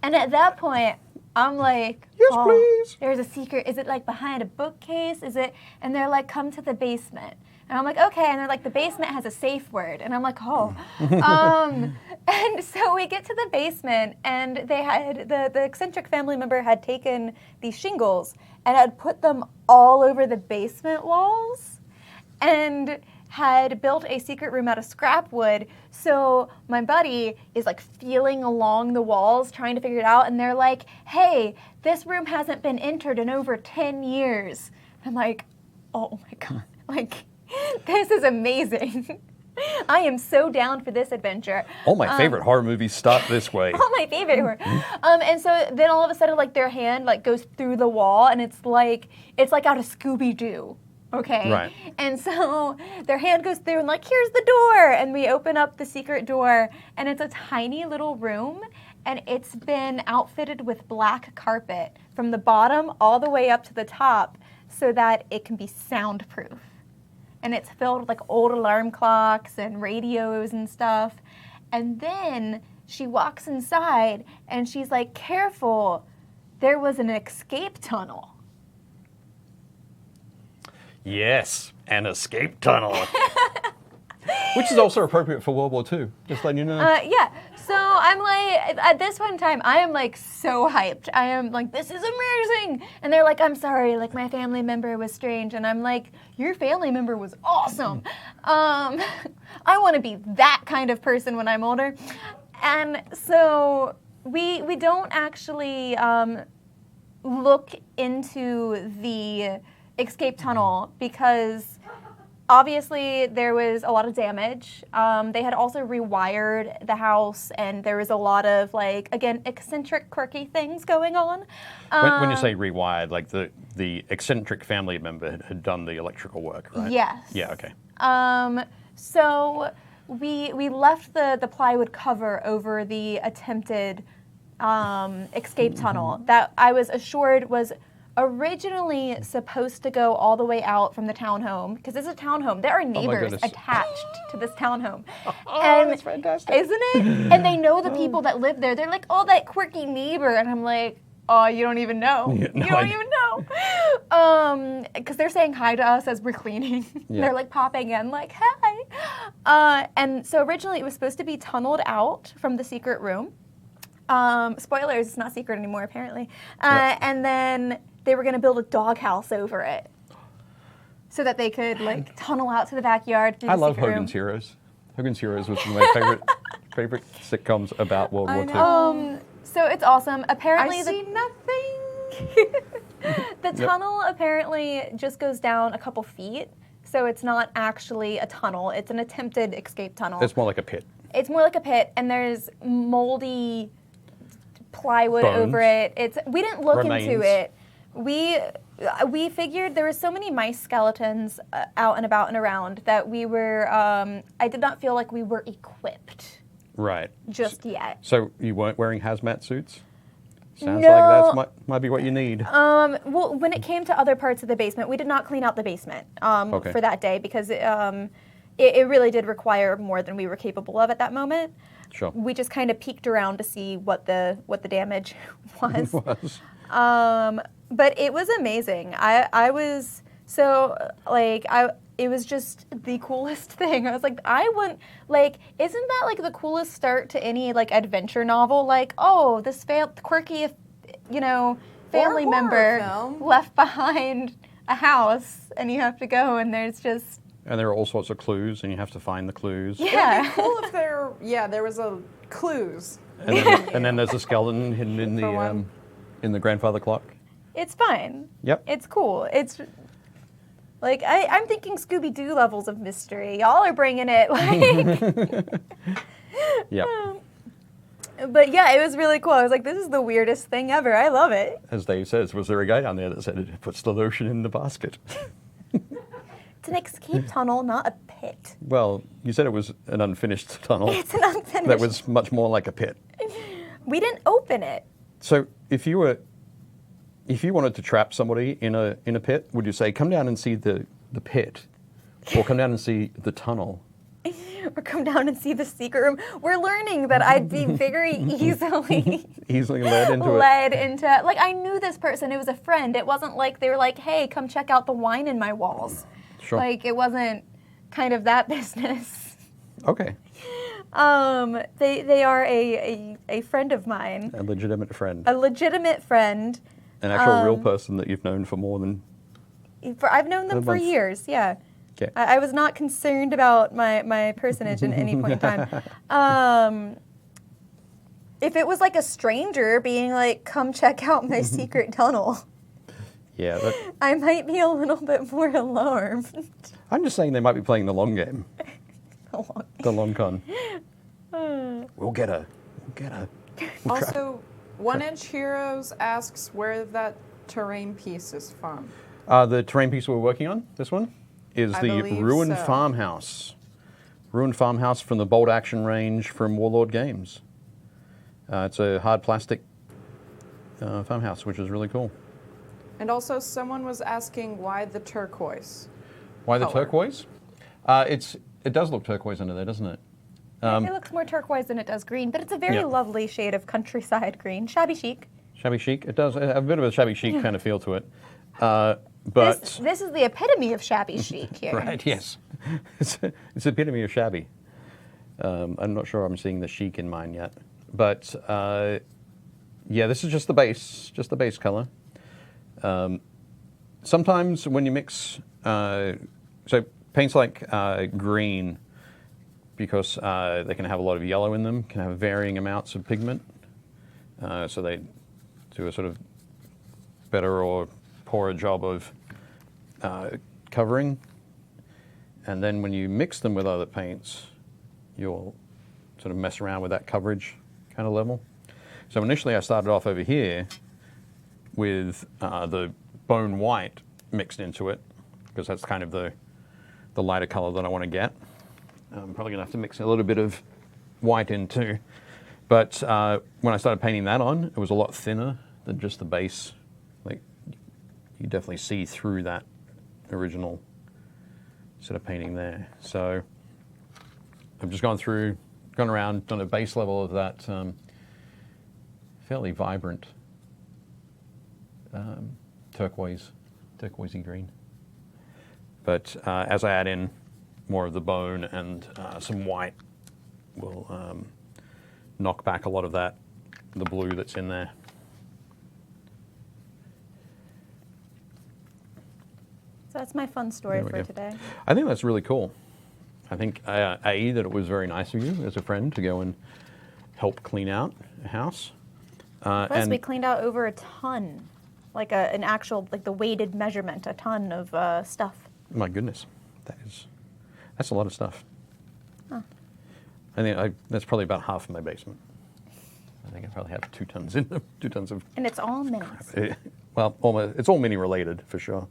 at that point, I'm like, Yes, please. There's a secret. Is it like behind a bookcase? Is it? And they're like, come to the basement. And I'm like, okay. And they're like, the basement has a safe word. And I'm like, oh. And so we get to the basement, and they had the eccentric family member had taken these shingles and had put them all over the basement walls, and had built a secret room out of scrap wood. So my buddy is like feeling along the walls, trying to figure it out. And they're like, hey, this room hasn't been entered in over 10 years. I'm like, oh my God, like, this is amazing. I am so down for this adventure. All my favorite horror movies start this way. All my favorite horror. And so then all of a sudden, like, their hand like goes through the wall, and it's like out of Scooby-Doo. Okay. Right. And so their hand goes through and like, here's the door. And we open up the secret door, and it's a tiny little room, and it's been outfitted with black carpet from the bottom all the way up to the top so that it can be soundproof. And it's filled with like old alarm clocks and radios and stuff. And then she walks inside and she's like, careful, there was an escape tunnel. Yes, an escape tunnel. Which is also appropriate for World War II, just letting you know. Yeah, so I'm like, at this one time, I am like so hyped. I am like, this is amazing. And they're like, I'm sorry, like my family member was strange. And I'm like, your family member was awesome. I want to be that kind of person when I'm older. And so we don't actually look into the escape tunnel because obviously there was a lot of damage. They had also rewired the house, and there was a lot of like, again, eccentric, quirky things going on. When you say rewired, like the eccentric family member had done the electrical work, right? Yes. Yeah, okay. So we left the plywood cover over the attempted escape tunnel that I was assured was originally supposed to go all the way out from the townhome, because it's a townhome. There are neighbors goodness. attached to this townhome. Oh, that's fantastic. Isn't it? And they know the people that live there. They're like, oh, that quirky neighbor. And I'm like, oh, you don't even know. Yeah, no, you don't even know. Because they're saying hi to us as we're cleaning. Yeah. They're like popping in like, hi. And so originally it was supposed to be tunneled out from the secret room. Spoilers, it's not secret anymore apparently. Yep. And then they were going to build a doghouse over it. so that they could like tunnel out to the backyard through I the love secret room. Hogan's Heroes. Hogan's Heroes was one of my favorite sitcoms about World War II. So it's awesome. Apparently, I see nothing. the tunnel apparently just goes down a couple feet, so it's not actually a tunnel. It's an attempted escape tunnel. It's more like a pit. It's more like a pit, and there's moldy plywood Bones. over it. We didn't look Remains. into it. We figured there were so many mice skeletons out and about and around that we were. I did not feel like we were equipped Right. just yet. So you weren't wearing hazmat suits? Sounds No. like that might be what you need. Well, when it came to other parts of the basement, we did not clean out the basement Okay. for that day because it really did require more than we were capable of at that moment. Sure. We just kind of peeked around to see what the damage was. But it was amazing. I was so like it was just the coolest thing. I was like, isn't that like the coolest start to any like adventure novel? Like, oh, this quirky, family Or horror member film. left behind a house, and you have to go, and there's just And there are all sorts of clues, and you have to find the clues. yeah. It'd be cool if there was a clues. And then there's a skeleton hidden in For one. the grandfather clock. It's fine. Yep. It's cool. It's like I'm thinking Scooby-Doo levels of mystery. Y'all are bringing it like. Yep. But yeah, it was really cool. I was like, this is the weirdest thing ever. I love it. As Dave says, was there a guy down there that said it puts the lotion in the basket? It's an escape tunnel, not a pit. Well, you said it was an unfinished tunnel. It's an unfinished. That was much more like a pit. We didn't open it. So if you wanted to trap somebody in a pit, would you say, come down and see the pit, or come down and see the tunnel? Or come down and see the secret room. We're learning that I'd be very easily Easily led into it. led into, like, I knew this person. It was a friend. It wasn't like they were like, hey, come check out the wine in my walls. Sure. Like, it wasn't kind of that business. Okay. They are a friend of mine, A legitimate friend. a legitimate friend. An actual real person that you've known for more than... I've known them A for month. years, yeah. Okay. I was not concerned about my personage at any point in time. If it was like a stranger being like, come check out my secret tunnel, Yeah, I might be a little bit more alarmed. I'm just saying they might be playing the long game. The long con. We'll get her. We'll get her. We'll trap- Also, One Edge Heroes asks where that terrain piece is from. The terrain piece we're working on, this one, is I the believe Ruined so. Farmhouse. Ruined Farmhouse from the Bolt Action range from Warlord Games. It's a hard plastic farmhouse, which is really cool. And also, someone was asking why the turquoise. Why the Color. turquoise? It does look turquoise under there, doesn't it? It looks more turquoise than it does green, but it's a very Yeah. lovely shade of countryside green. Shabby chic. Shabby chic. It does have a bit of a shabby chic kind of feel to it. But This is the epitome of shabby chic here. right, yes, it's the epitome of shabby. I'm not sure I'm seeing the chic in mine yet, but yeah, this is just the base color. Sometimes when you mix, so paints like green, because they can have a lot of yellow in them, can have varying amounts of pigment. So they do a sort of better or poorer job of covering. And then when you mix them with other paints, you'll sort of mess around with that coverage kind of level. So initially I started off over here with the bone white mixed into it, because that's kind of the lighter color that I want to get. I'm probably going to have to mix a little bit of white in too. But when I started painting that on, it was a lot thinner than just the base. Like, you definitely see through that original sort of painting there. So I've just gone around, done a base level of that fairly vibrant turquoisey green. But as I add in more of the bone and some white, will knock back a lot of the blue that's in there. So that's my fun story There we for go. today. I think that's really cool. I think, that it was very nice of you as a friend to go and help clean out a house. Plus, and we cleaned out over a ton, like an actual, like the weighted measurement, a ton of stuff. my goodness, that's a lot of stuff. Huh. I think that's probably about half of my basement. I think I probably have 2 tons in them, 2 tons of. And it's all minis. Well, almost, it's all mini related for sure.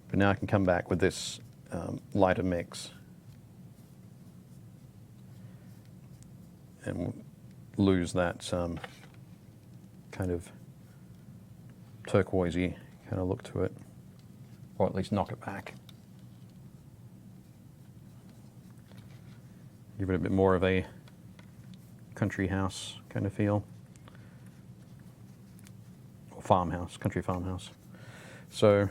But now I can come back with this lighter mix and lose that kind of turquoisey kind of look to it, or at least knock it back. Give it a bit more of a country house kind of feel. Or farmhouse, country farmhouse. So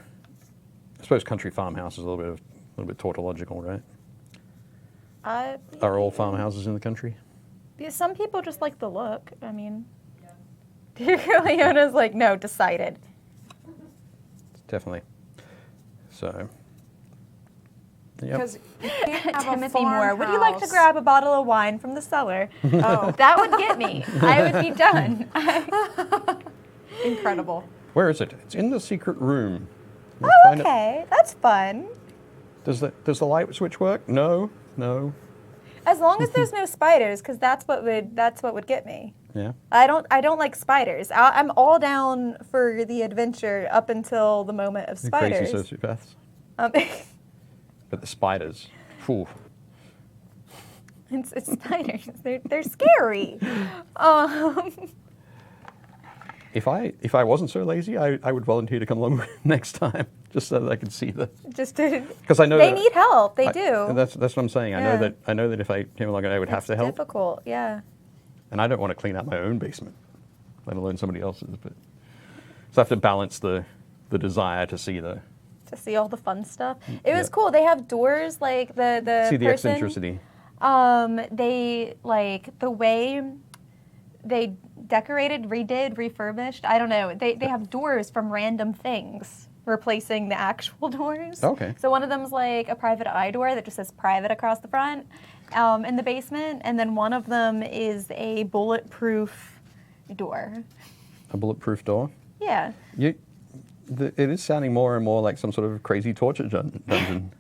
I suppose country farmhouse is a little bit tautological, right? Are all farmhouses in the country? Yeah, some people just like the look. I mean, Leona's like, no, decided. Definitely. So, yep. Because you can't have Timothy a Moore, would you like to farmhouse- grab a bottle of wine from the cellar? Oh, That would get me. I would be done. incredible. Where is it? It's in the secret room. We'll Oh, find it. okay. That's fun. Does the light switch work? No. As long as there's no spiders, because that's what would get me. Yeah. I don't like spiders. I'm all down for the adventure up until the moment of The spiders. crazy sociopaths. Um, But the spiders. Phew. it's spiders. They're scary. If I wasn't so lazy, I would volunteer to come along next time, just so that I could see the. Just to. Because I know They that need help. They do. That's what I'm saying. Yeah. I know that if I came along, I would have It's to help, difficult. Yeah. and I don't want to clean out my own basement, let alone somebody else's. But so I have to balance the desire to see the To see all the fun stuff. It was Yeah. cool. They have doors like the see the person, eccentricity. They like the way they decorated, redid, refurbished. I don't know. They have doors from random things replacing the actual doors. Okay. So one of them's like a private eye door that just says private across the front in the basement, and then one of them is a bulletproof door. A bulletproof door. Yeah. It is sounding more and more like some sort of crazy torture dungeon.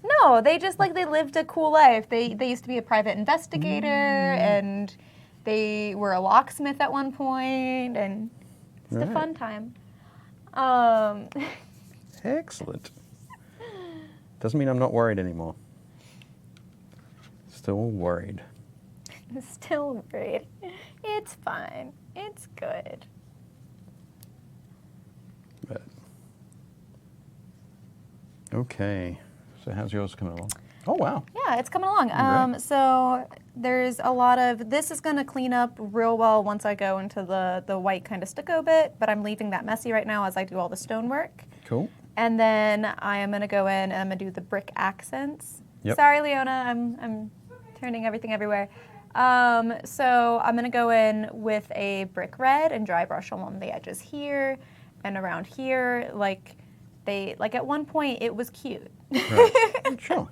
No, they just they lived a cool life. They used to be a private investigator and they were a locksmith at one point, and it's a Right. fun time. Excellent. Doesn't mean I'm not worried anymore. Still worried. Still worried. It's fine. It's good. But okay. So how's yours coming along? Oh wow. Yeah, it's coming along. Great. So there's a lot of, this is going to clean up real well once I go into the white kind of stucco bit, but I'm leaving that messy right now as I do all the stonework. Cool. And then I am going to go in and I'm going to do the brick accents. Yep. Sorry, Leona, I'm turning everything everywhere. So I'm going to go in with a brick red and dry brush along the edges here and around here. Like at one point it was cute. Right. Sure.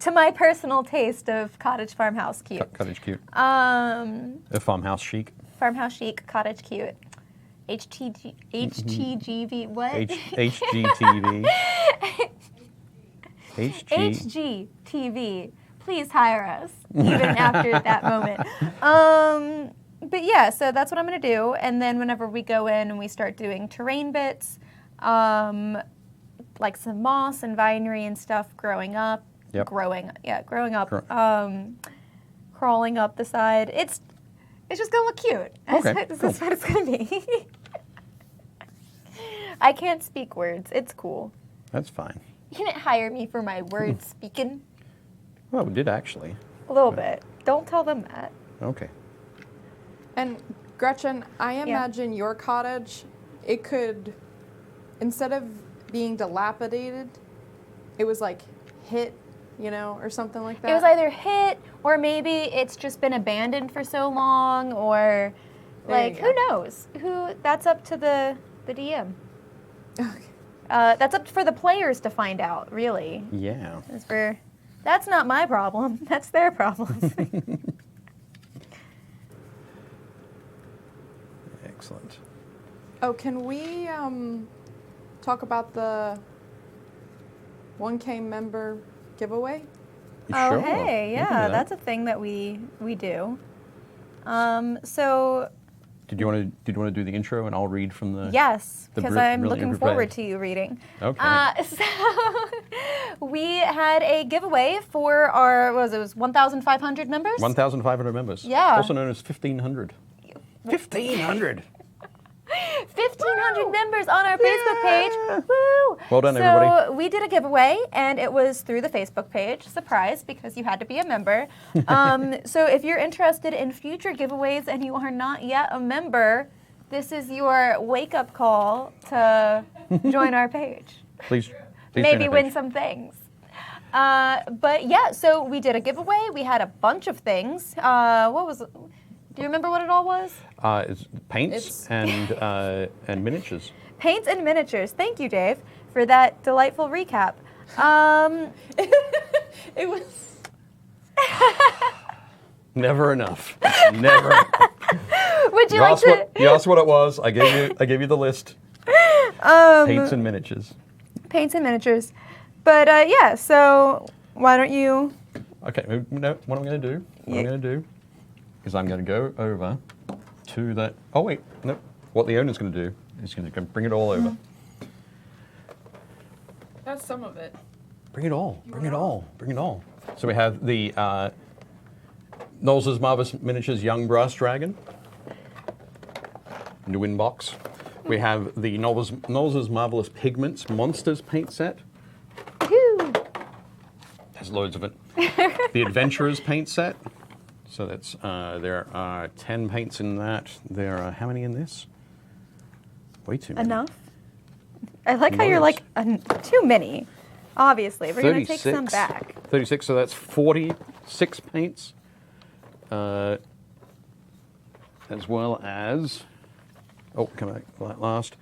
To my personal taste of cottage farmhouse cute. Cottage cute. Um, A farmhouse chic. farmhouse chic, cottage cute. HTGV, what? HGTV. HGTV. Please hire us, even after that moment. But yeah, so that's what I'm going to do. And then whenever we go in and we start doing terrain bits, like some moss and vinery and stuff growing up. Yep. Growing up. Crawling up the side. It's just going to look cute. Okay, This cool. is what it's going to be. I can't speak words. It's cool. That's fine. You didn't hire me for my word speaking. Well, we did actually. A little bit. Don't tell them that. Okay. And Gretchen, I imagine your cottage, it could, instead of being dilapidated, it was like hit, or something like that. It was either hit or maybe it's just been abandoned for so long or There you who go. knows? That's up to the DM. Okay. That's up for the players to find out, really. Yeah. That's not my problem. That's their problem. Excellent. Oh, can we talk about the 1K member giveaway? Oh, Sure, hey, we can do yeah, that. that's a thing that we do. So Did you want to do the intro and I'll read from the? yes, the because br- I'm brilliantly looking forward prepared. to you reading. Okay. So we had a giveaway for our it was 1,500 members. 1,500 members. Yeah. Also known as 1,500. 1,500. 1,500 members on our Facebook page. Woo! Well done, so everybody. we did a giveaway, and it was through the Facebook page. Surprise, because you had to be a member. So if you're interested in future giveaways and you are not yet a member, this is your wake-up call to join our page. Please Maybe join our win page. some things. But yeah, so we did a giveaway. We had a bunch of things. Do you remember what it all was? It's paints and miniatures. Paints and miniatures. Thank you, Dave, for that delightful recap. It was. Never enough. Never. Enough. Would you like to? You asked what it was. I gave you the list. Paints and miniatures. Paints and miniatures. But yeah, so why don't you? Okay. No, what I'm going to do? What I'm going to do is I'm going to go over to the. Oh wait, no. What the owner's going to do is going to bring it all over. That's some of it. Bring it all. Bring it all. Bring it all. So we have the Knowles' Marvelous Miniatures Young Brass Dragon. New in box. We have the Knowles' Marvelous Pigments Monsters paint set. Woo. There's loads of it. The Adventurers paint set. So that's there are 10 paints in that. There are how many in this? Way too many. Enough. I like how you're like too many. Obviously, we're gonna take some 36. back. 36. So that's 46 paints. As well as come back last.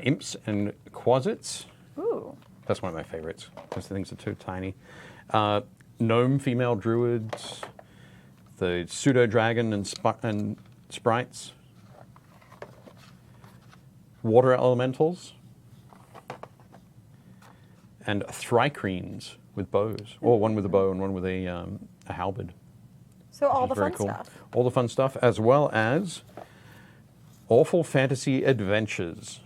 Imps and Quasits. Ooh. That's one of my favorites because the things are too tiny. Gnome female druids, the pseudo dragon and sprites, water elementals, and thrycrenes with bows, or one with a bow and one with a halberd. So all Which the is very fun cool. stuff. All the fun stuff, as well as Awful Fantasy Adventures.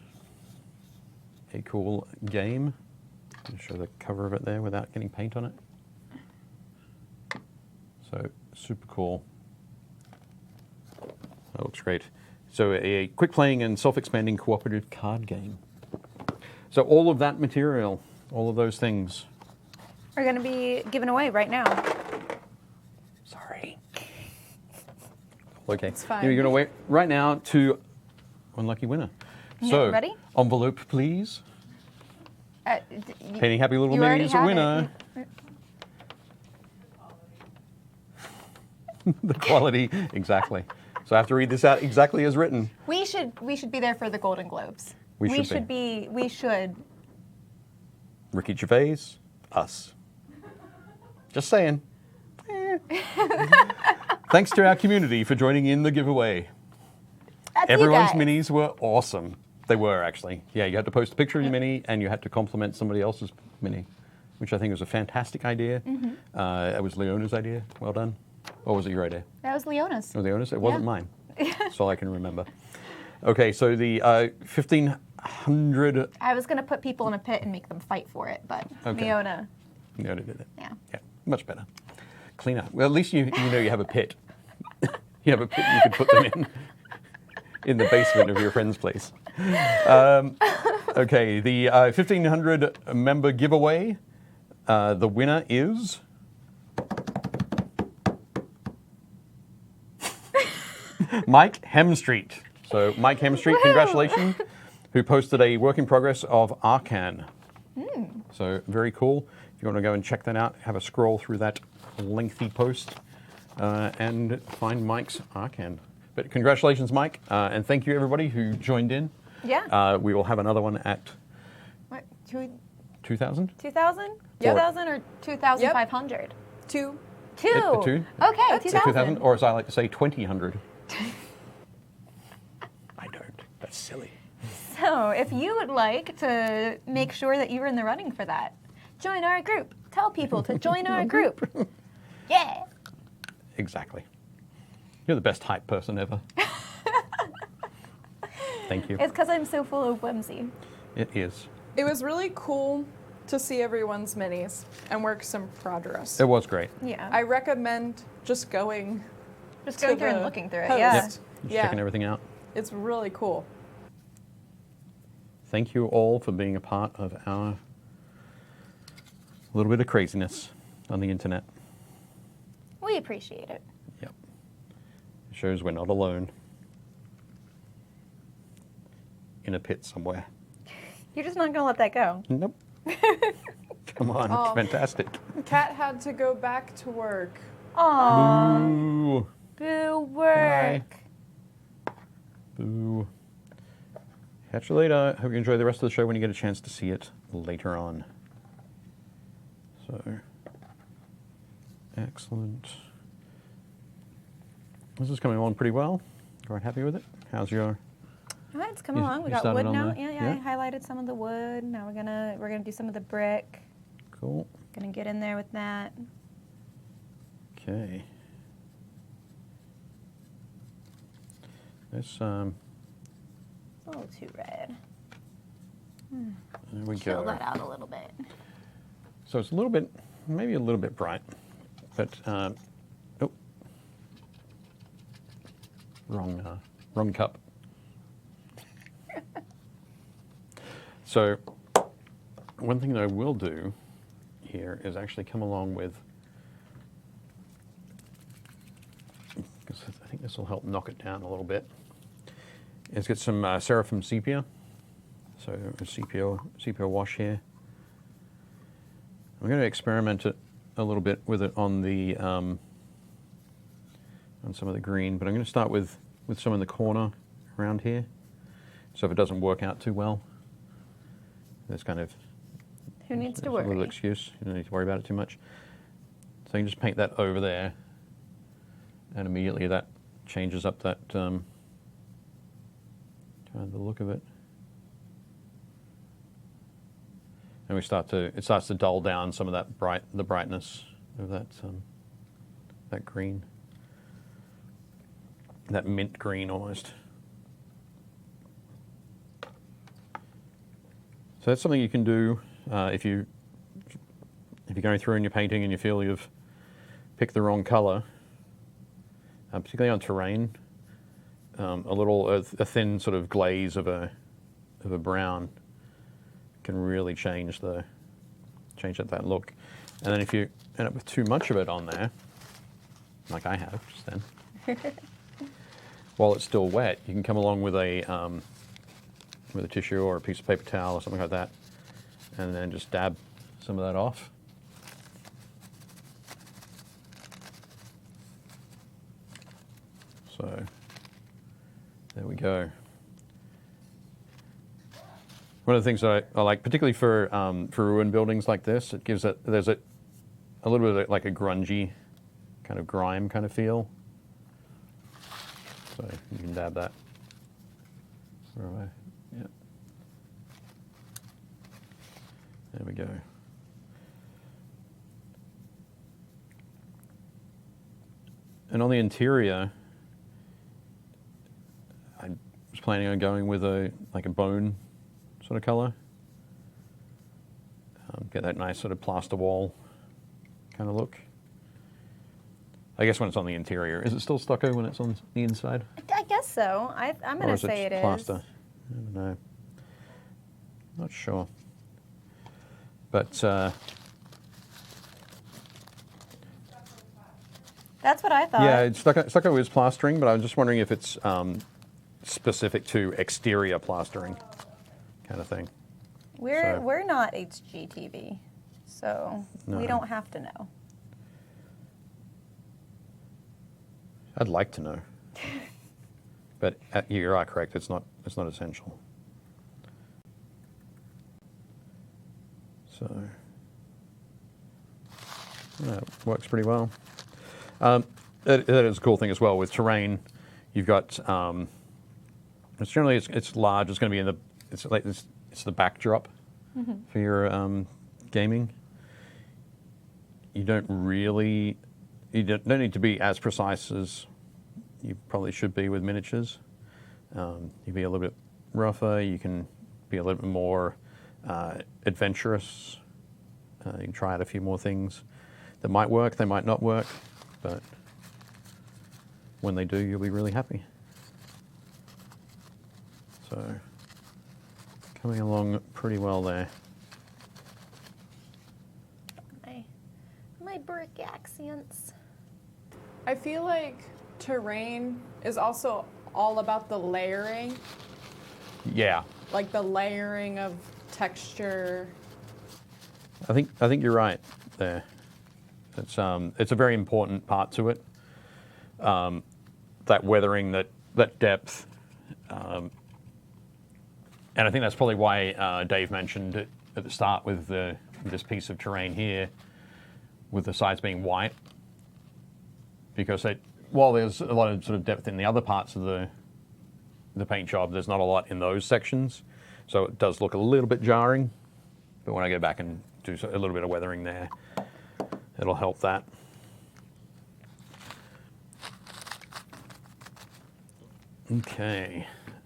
A cool game. I'll show the cover of it there without getting paint on it. So super cool. That looks great. So a quick playing and self-expanding cooperative card game. So all of that material, all of those things. Are gonna be given away right now. Sorry. Okay. It's fine. You're going to wait right now to one lucky winner. Yeah, So, ready? envelope, please. Painting Happy Little you already Minis, a have winner. The quality, exactly. So I have to read this out exactly as written. We should be there for the Golden Globes. We should be. We should. Ricky Gervais, us. Just saying. Thanks to our community for joining in the giveaway. That's you Everyone's guys. minis were awesome. They were, actually. Yeah, you had to post a picture of your mini, and you had to compliment somebody else's mini, which I think was a fantastic idea. It was Leona's idea. Well done. Or was it your idea? That was Leona's. Oh, Leona's? It wasn't Yeah. mine. That's all I can remember. Okay, so the 1,500... I was gonna put people in a pit and make them fight for it, but Okay. Leona. Leona did it. Yeah. Yeah, much better. Clean up. Well, at least you know you have a pit. You have a pit you could put them in the basement of your friend's place. Okay, the 1,500 member giveaway. The winner is Mike Hemstreet. So Mike Hemstreet, congratulations, who posted a work in progress of Arcan. So very cool. If you want to go and check that out, have a scroll through that lengthy post and find Mike's Arcan. But congratulations, Mike, and thank you everybody who joined in. Yeah. We will have another one at What? 2,000? 2,000? Yep. 2,000 or 2,500? 2. 2. A 2? Okay, So 2,000. or as I like to say, 2,000. I don't. That's silly. So, if you would like to make sure that you're in the running for that, join our group. Tell people to join our group. Yeah. Exactly. You're the best hype person ever. Thank you. It's because I'm so full of whimsy. It is. It was really cool to see everyone's minis and work some progress. It was great. Yeah. I recommend just going Just to going through and the looking through it. post. Yeah. Just Yeah. checking everything out. It's really cool. Thank you all for being a part of our little bit of craziness on the internet. We appreciate it. Yep. It shows we're not alone in a pit somewhere. You're just not going to let that go. Nope. Come on, Oh. it's fantastic. Kat had to go back to work. Aww. Boo. Boo work. Boo. Catch you later. Hope you enjoy the rest of the show when you get a chance to see it later on. So, excellent. This is coming along pretty well. Quite happy with it. How's your? All right, it's coming You- along. We you got started wood on now. the- Yeah, yeah. I highlighted some of the wood. Now we're gonna do some of the brick. Cool. Gonna get in there with that. Okay. This A little too red. there we Chill go. that out a little bit. So it's a little bit, maybe a little bit bright, but oh, wrong cup. So one thing that I will do here is actually come along with, because I think this will help knock it down a little bit, is get some Seraphim sepia. So a sepia wash here. I'm going to experiment it a little bit with it on the on some of the green, but I'm going to start with some in the corner around here. So if it doesn't work out too well, there's kind of Who needs to a little worry? excuse. You don't need to worry about it too much. So you can just paint that over there, and immediately that changes up that kind of the look of it. And it starts to dull down some of that the brightness of that that green, that mint green almost. So that's something you can do if you're going through and you're painting and you feel you've picked the wrong color, particularly on terrain. A thin sort of glaze of a brown can really change that look. And then if you end up with too much of it on there, like I have just then, while it's still wet, you can come along with a tissue or a piece of paper towel or something like that, and then just dab some of that off. So there we go. One of the things that I like, particularly for ruin buildings like this, it gives there's a little bit of like a grungy kind of grime kind of feel. So you can dab that. Where am I? Yeah. There we go. And on the interior, I was planning on going with a bone sort of color. Get that nice sort of plaster wall kind of look. I guess when it's on the interior. Is it still stucco when it's on the inside? I guess so. I'm going to say it is. Plaster? I don't know. Not sure. But That's what I thought. yeah, stucco is plastering, but I was just wondering if it's specific to exterior plastering kind of thing. We're not HGTV, so No. we don't have to know. I'd like to know, but you are correct. It's not essential. So that works pretty well. That is a cool thing as well with terrain. You've got it's generally it's large. It's going to be in the it's the backdrop for your gaming. You don't need to be as precise as you probably should be with miniatures. You can be a little bit rougher. You can be a little bit more adventurous. You can try out a few more things that might work. They might not work, but when they do, you'll be really happy. So coming along pretty well there. My brick accents. I feel like terrain is also all about the layering, Yeah, like the layering of texture. I think you're right there. It's a very important part to it. That weathering, that depth, and I think that's probably why Dave mentioned it at the start with this piece of terrain here, with the sides being white, because while there's a lot of sort of depth in the other parts of the paint job, there's not a lot in those sections, so it does look a little bit jarring. But when I go back and do a little bit of weathering there, it'll help that. Okay,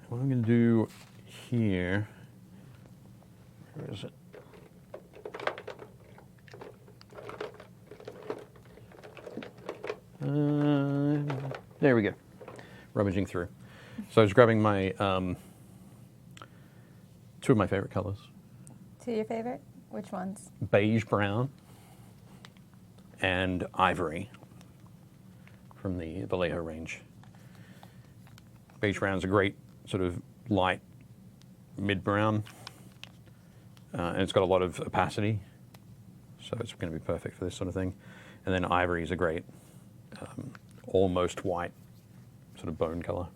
what I'm going to do here, where is it? There we go, rummaging through. So I was grabbing my two of my favorite colors. Two of your favorite? Which ones? Beige brown and ivory from the Vallejo range. Beige brown is a great sort of light mid-brown, and it's got a lot of opacity, so it's going to be perfect for this sort of thing. And then ivory is a great almost white sort of bone color.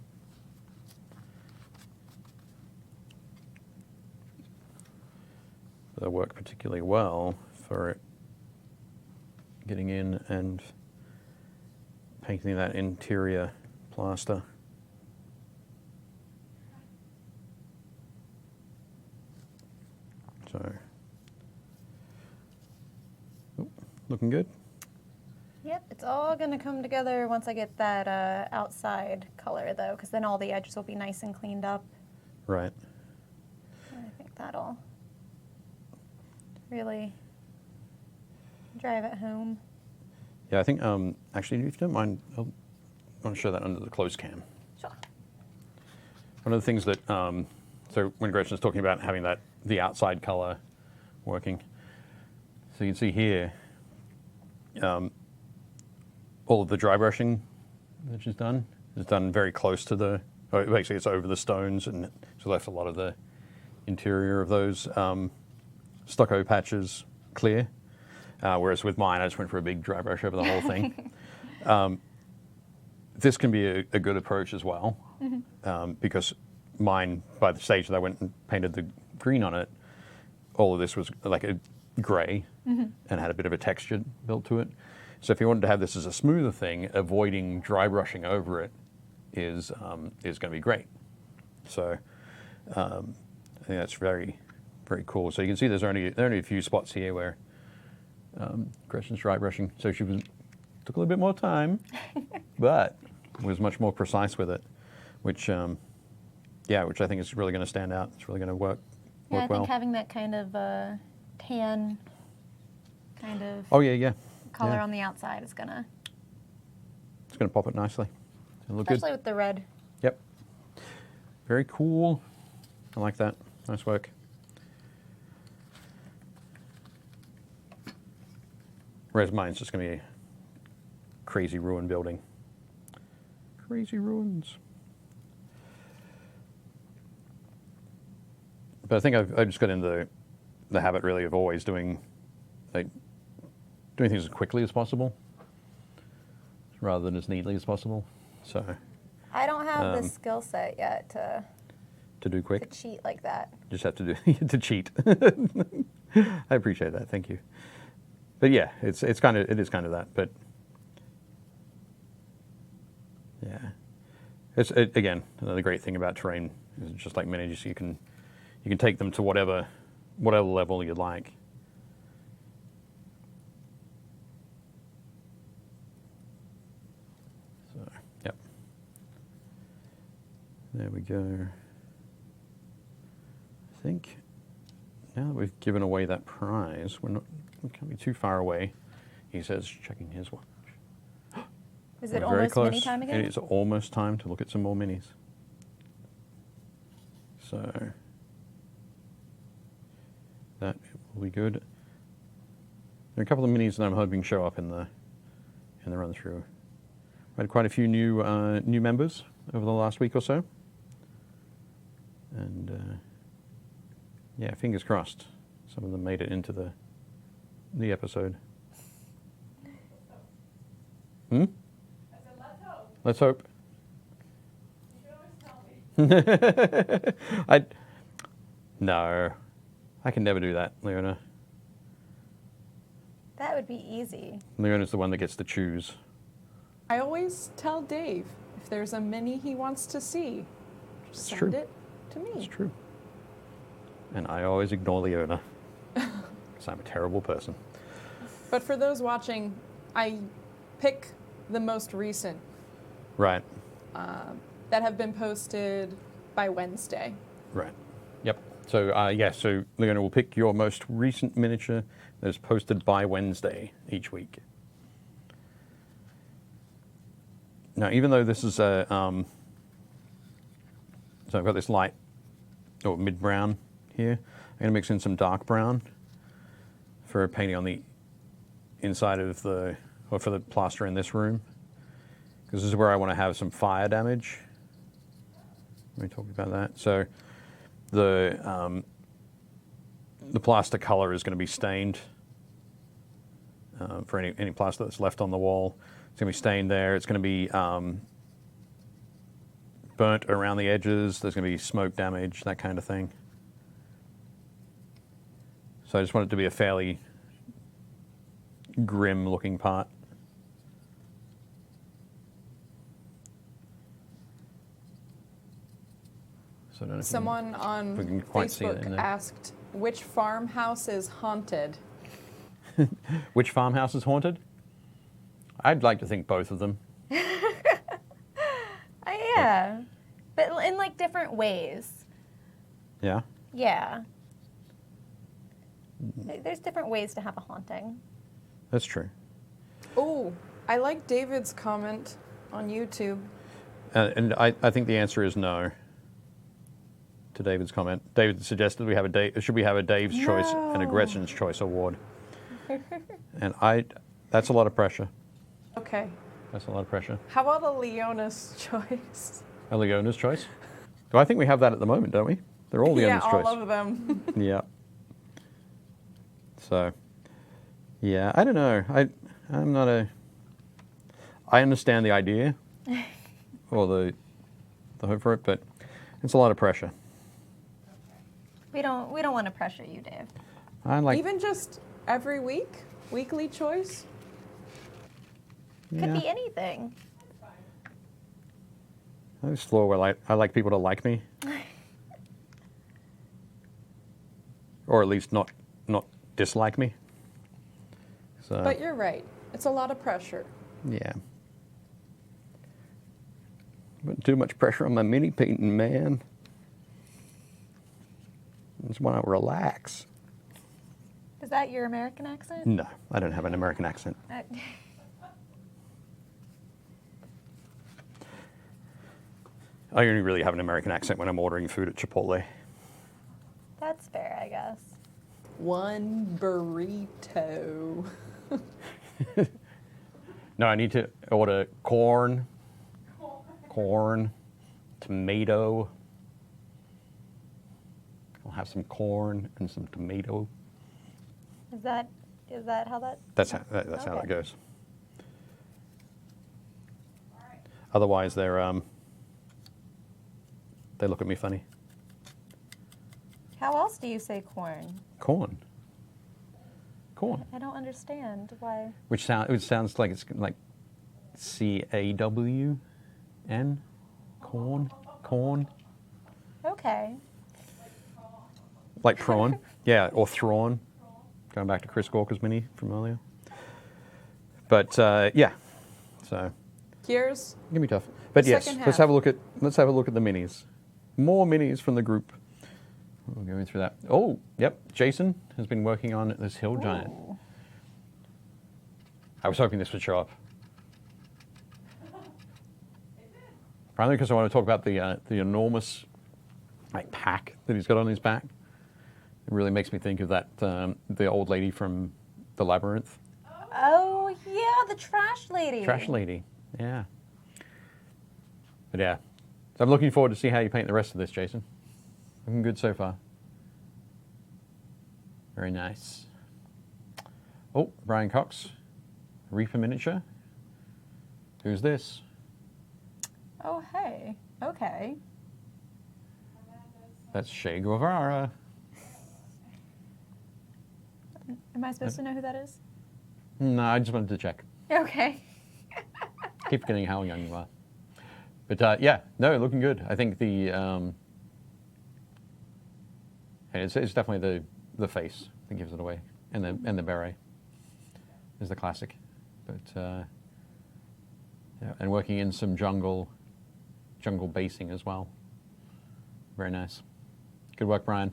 They'll work particularly well for getting in and painting that interior plaster. So, looking good. Yep, it's all going to come together once I get that outside color, though, because then all the edges will be nice and cleaned up. Right. And I think that'll really drive it home. Yeah, I think, actually, if you don't mind, I want to show that under the closed cam. Sure. One of the things that, so when Gretchen's talking about having the outside color working, so you can see here, all of the dry brushing that she's done is done very close to basically it's over the stones, and she left a lot of the interior of those stucco patches clear. Whereas with mine, I just went for a big dry brush over the whole thing. This can be a good approach as well, because mine, by the stage that I went and painted the green on it, all of this was like a gray and had a bit of a texture built to it. So if you wanted to have this as a smoother thing, avoiding dry brushing over it is going to be great. So I think that's very, very cool. So you can see there are only a few spots here where Gretchen's dry brushing. So she took a little bit more time, but was much more precise with it, which I think is really going to stand out. It's really going to work Yeah, I well. think having that kind of tan kind of color on the outside is gonna. It's going to pop it nicely. It'll look Especially good. with the red. Yep. Very cool. I like that. Nice work. Whereas mine's just going to be a crazy ruin building. Crazy ruins. But I think I've just got into the habit really of always doing things as quickly as possible rather than as neatly as possible. So I don't have the skill set yet to to do To quick. cheat like that. Just have to do to cheat. I appreciate that. Thank you. But yeah, it is kind of that. But yeah, again, another great thing about terrain is just like minis, you can take them to whatever level you like. So yep, there we go. I think now that we've given away that prize, we can't be too far away. He says, checking his watch. Is it We're very almost close. mini time again? It is almost time to look at some more minis. So that will be good. There are a couple of minis that I'm hoping show up in the run through. We had quite a few new members over the last week or so, and yeah, fingers crossed. Some of them made it into the episode. Hmm? I said, let's hope. Let's hope. You can always tell me. No, I can never do that, Leona. That would be easy. Leona's the one that gets to choose. I always tell Dave if there's a mini he wants to see, just It's send true. it to me. It's true. And I always ignore Leona, because I'm a terrible person. But for those watching, I pick the most recent Right, that have been posted by Wednesday. right. Yep. So, yeah, so Leona will pick your most recent miniature that is posted by Wednesday each week. Now, even though this is a, so I've got this light, or mid-brown here, I'm going to mix in some dark brown for painting on the inside of or for the plaster in this room. Because this is where I want to have some fire damage. Let me talk about that. So the plaster color is going to be stained for any plaster that's left on the wall. It's going to be stained there. It's going to be burnt around the edges. There's going to be smoke damage, that kind of thing. So I just want it to be a fairly grim looking part. So I don't know if you Someone on we can quite see it in Facebook there. asked, which farmhouse is haunted? Which farmhouse is haunted? I'd like to think both of them. Yeah, but in like different ways. Yeah. Yeah. There's different ways to have a haunting. That's true. Oh, I like David's comment on YouTube. And I think the answer is no to David's comment. David suggested should we have a Dave's Choice and a No. Gretchen's Choice award? And that's a lot of pressure. Okay. That's a lot of pressure. How about a Leona's choice? A Leona's Choice? Well, I think we have that at the moment, don't we? They're all Leona's yeah, Choice. all of them. Yeah. So, yeah, I don't know. I'm not I understand the idea or the hope for it, but it's a lot of pressure. We don't want to pressure you, Dave. I like. Even just every week, weekly choice. Could yeah. be anything. I explore where I like people to like me, or at least not dislike me. So But you're right. It's a lot of pressure. yeah, but too much pressure on my mini painting, man. I just want to relax. Is that your American accent? No, I don't have an American accent. I only really have an American accent when I'm ordering food at Chipotle. That's fair, I guess. One burrito. No, I need to order corn, tomato. I'll have some corn and some tomato. Is that how that? That's how that Okay. goes. Otherwise, they look at me funny. How else do you say corn? Corn. Corn. I don't understand why. Which sounds like it's like CAWN. Corn. Corn. Okay. Like prawn. Yeah, or thrawn. Going back to Chris Gawker's mini from earlier. But yeah, so Here's gonna be tough. But The yes, second let's half. have a look at the minis. More minis from the group. We're going through that. Oh, yep. Jason has been working on this hill giant. Ooh. I was hoping this would show up. Primarily because I want to talk about the enormous like pack that he's got on his back. It really makes me think of that the old lady from the Labyrinth. Oh yeah, the trash lady. Trash lady, yeah. But yeah, so I'm looking forward to see how you paint the rest of this, Jason. Looking good so far. Very nice. Oh, Brian Cox, Reaper Miniature. Who's this? Oh hey. Okay. That's Che Guevara. Am I supposed to know who that is? No, I just wanted to check. Okay. Keep forgetting how young you are. But yeah, no, looking good. I think it's definitely the face that gives it away, and the beret is the classic. But yeah, and working in some jungle basing as well. Very nice. Good work, Brian.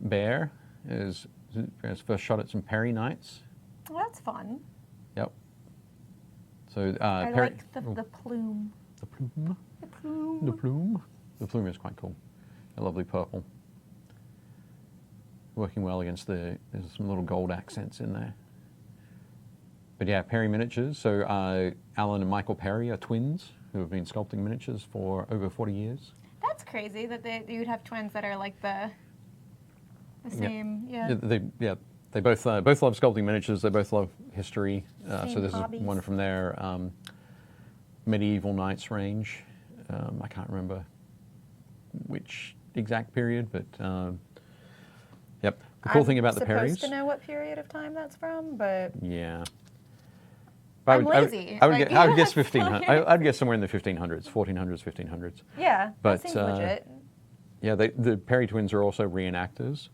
Bear is his first shot at some Perry Knights. Well, that's fun. Yep. So I Perry, like the plume. the plume. The plume. The plume. The plume is quite cool. A lovely purple. Working well against there's some little gold accents in there. But yeah, Perry Miniatures. So Alan and Michael Perry are twins who have been sculpting miniatures for over 40 years. That's crazy that you'd have twins that are like the same. Yeah. They both love sculpting miniatures. They both love history. So Same this hobbies. is one from their medieval knights range. I can't remember which exact period, but yep. The cool thing about the Perrys. I'm supposed to know what period of time that's from, but Yeah. I'm lazy. I would guess that's 1500. fine. I'd guess somewhere in the 1500s, 1400s, 1500s. yeah, But, that seems legit. Yeah, the Perry twins are also reenactors,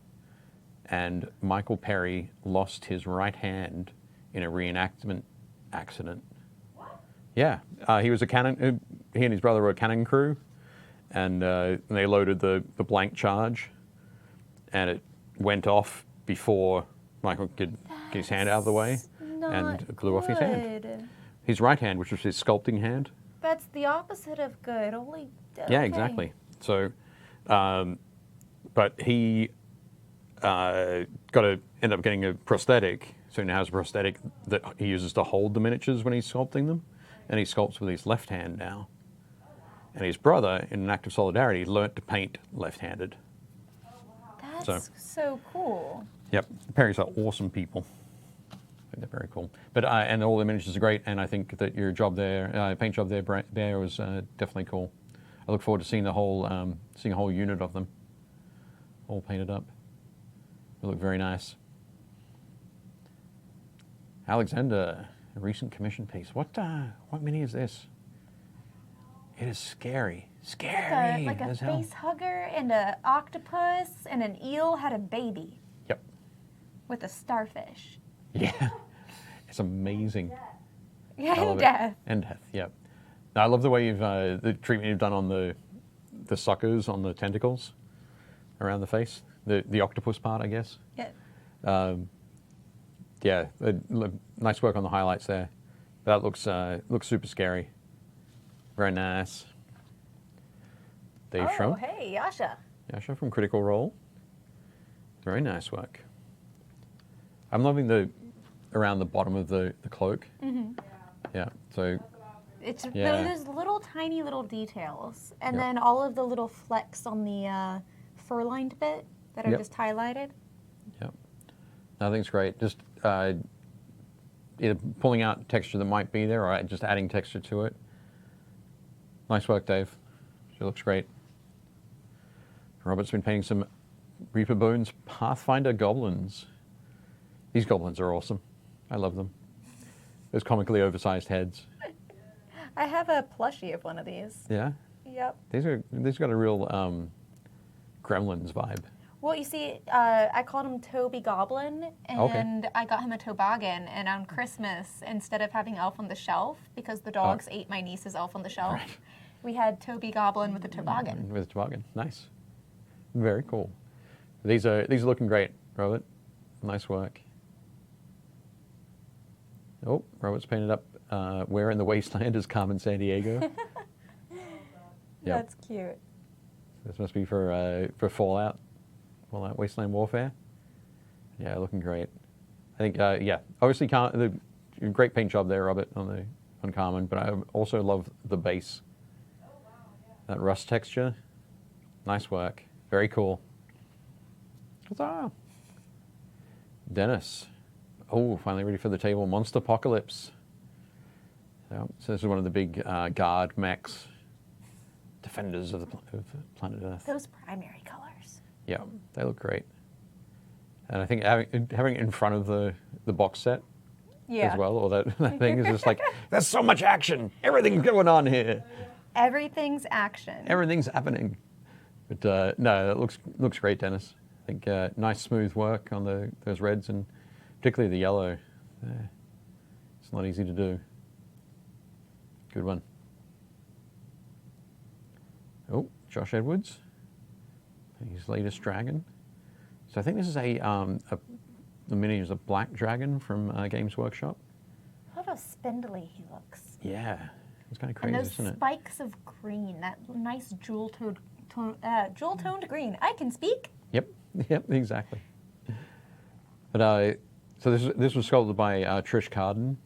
and Michael Perry lost his right hand in a reenactment accident. What? Yeah, he was a cannon. He and his brother were a cannon crew, and they loaded the blank charge, and it went off before Michael could get his hand out of the way, and it blew off his hand. Good. His right hand, which was his sculpting hand. That's the opposite of good. Only. Yeah, okay. exactly. So, but he ended up getting a prosthetic. So he now has a prosthetic that he uses to hold the miniatures when he's sculpting them, and he sculpts with his left hand now. And his brother, in an act of solidarity, learnt to paint left-handed. That's so cool. Yep, the Perrys are awesome people. They're very cool. But and all the miniatures are great, and I think that your job there, paint job there, Bear, was definitely cool. I look forward to seeing a whole unit of them, all painted up. They look very nice. Alexander, a recent commission piece. What mini is this? It is scary. Scary. Like a as hell. face hugger and an octopus and an eel had a baby Yep. with a starfish. Yeah. It's amazing. Yeah, I love and it. death. And death, yep. Now, I love the way you've the treatment you've done on the suckers on the tentacles around the face, the octopus part, I guess. Yeah. Yeah, nice work on the highlights there. That looks super scary. Very nice. Dave Oh, Schrum. hey, Yasha. Yasha from Critical Role. Very nice work. I'm loving around the bottom of the cloak. Mm-hmm. Yeah, so It's Yeah. those little tiny little details, and Yep. then all of the little flecks on the fur-lined bit that are Yep. just highlighted. Yep. I think it's great. Just either pulling out texture that might be there or just adding texture to it. Nice work, Dave. She looks great. Robert's been painting some Reaper Bones Pathfinder goblins. These goblins are awesome. I love them. Those comically oversized heads. I have a plushie of one of these. Yeah? Yep. These got a real Gremlins vibe. Well, you see, I called him Toby Goblin, and I got him a toboggan. And on Christmas, instead of having Elf on the Shelf, because the dogs ate my niece's Elf on the Shelf, we had Toby Goblin with a toboggan. With a toboggan, nice. Very cool. These are looking great, Robert. Nice work. Oh, Robert's painted up Where in the Wasteland is Carmen Sandiego. That's cute. This must be for Fallout Wasteland Warfare. Yeah, looking great. I think, yeah, obviously great paint job there, Robert, on Carmen, but I also love the base. That rust texture. Nice work. Very cool. Huzzah! Dennis. Oh, finally ready for the table. Monster Apocalypse. So this is one of the big guard mechs. Defenders of planet Earth. Those primary colors. Yeah, they look great. And I think having it in front of the box set as well, or that thing is just like, there's so much action. Everything's going on here. Everything's action. Everything's happening. But no, it looks great, Dennis. I think nice smooth work on those reds and particularly the yellow. It's not easy to do. Good one. Oh, Josh Edwards. His latest dragon. So I think this is the mini is a black dragon from Games Workshop. Look how spindly he looks. Yeah, it's kind of crazy, and those isn't it? spikes of green, that nice jewel-toned green. I can speak. Yep, exactly. But so this was sculpted by Trish Carden,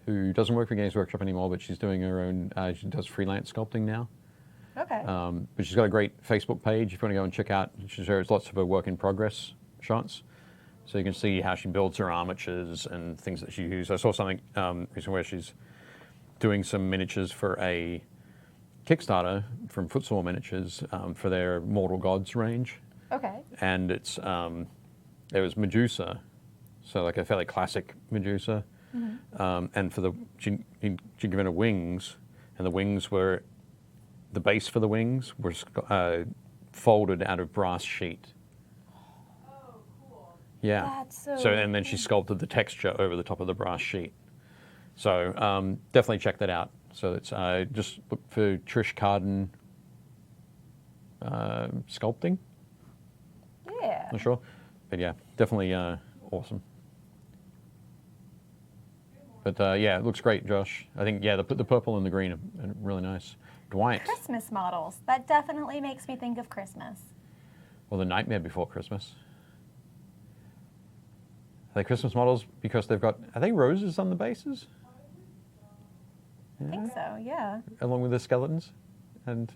who doesn't work for Games Workshop anymore, but she's doing her own. She does freelance sculpting now. Okay. But she's got a great Facebook page if you want to go and check out. She shares lots of her work in progress shots. So you can see how she builds her armatures and things that she uses. I saw something recently where she's doing some miniatures for a Kickstarter from Footsore Miniatures for their Mortal Gods range. Okay. And there was Medusa, so like a fairly classic Medusa. Mm-hmm. And she'd given her wings, and the wings were, the base for the wings was folded out of brass sheet. Oh, cool. Yeah. That's so So and then she sculpted the texture over the top of the brass sheet. So definitely check that out. So it's just look for Trish Carden sculpting. Yeah. Not sure, but yeah, definitely awesome. But yeah, it looks great, Josh. I think the purple and the green are really nice. Dwight. Christmas models. That definitely makes me think of Christmas. Well, the Nightmare Before Christmas. Are they Christmas models because they've got, are they roses on the bases? I think so, yeah. Along with the skeletons? But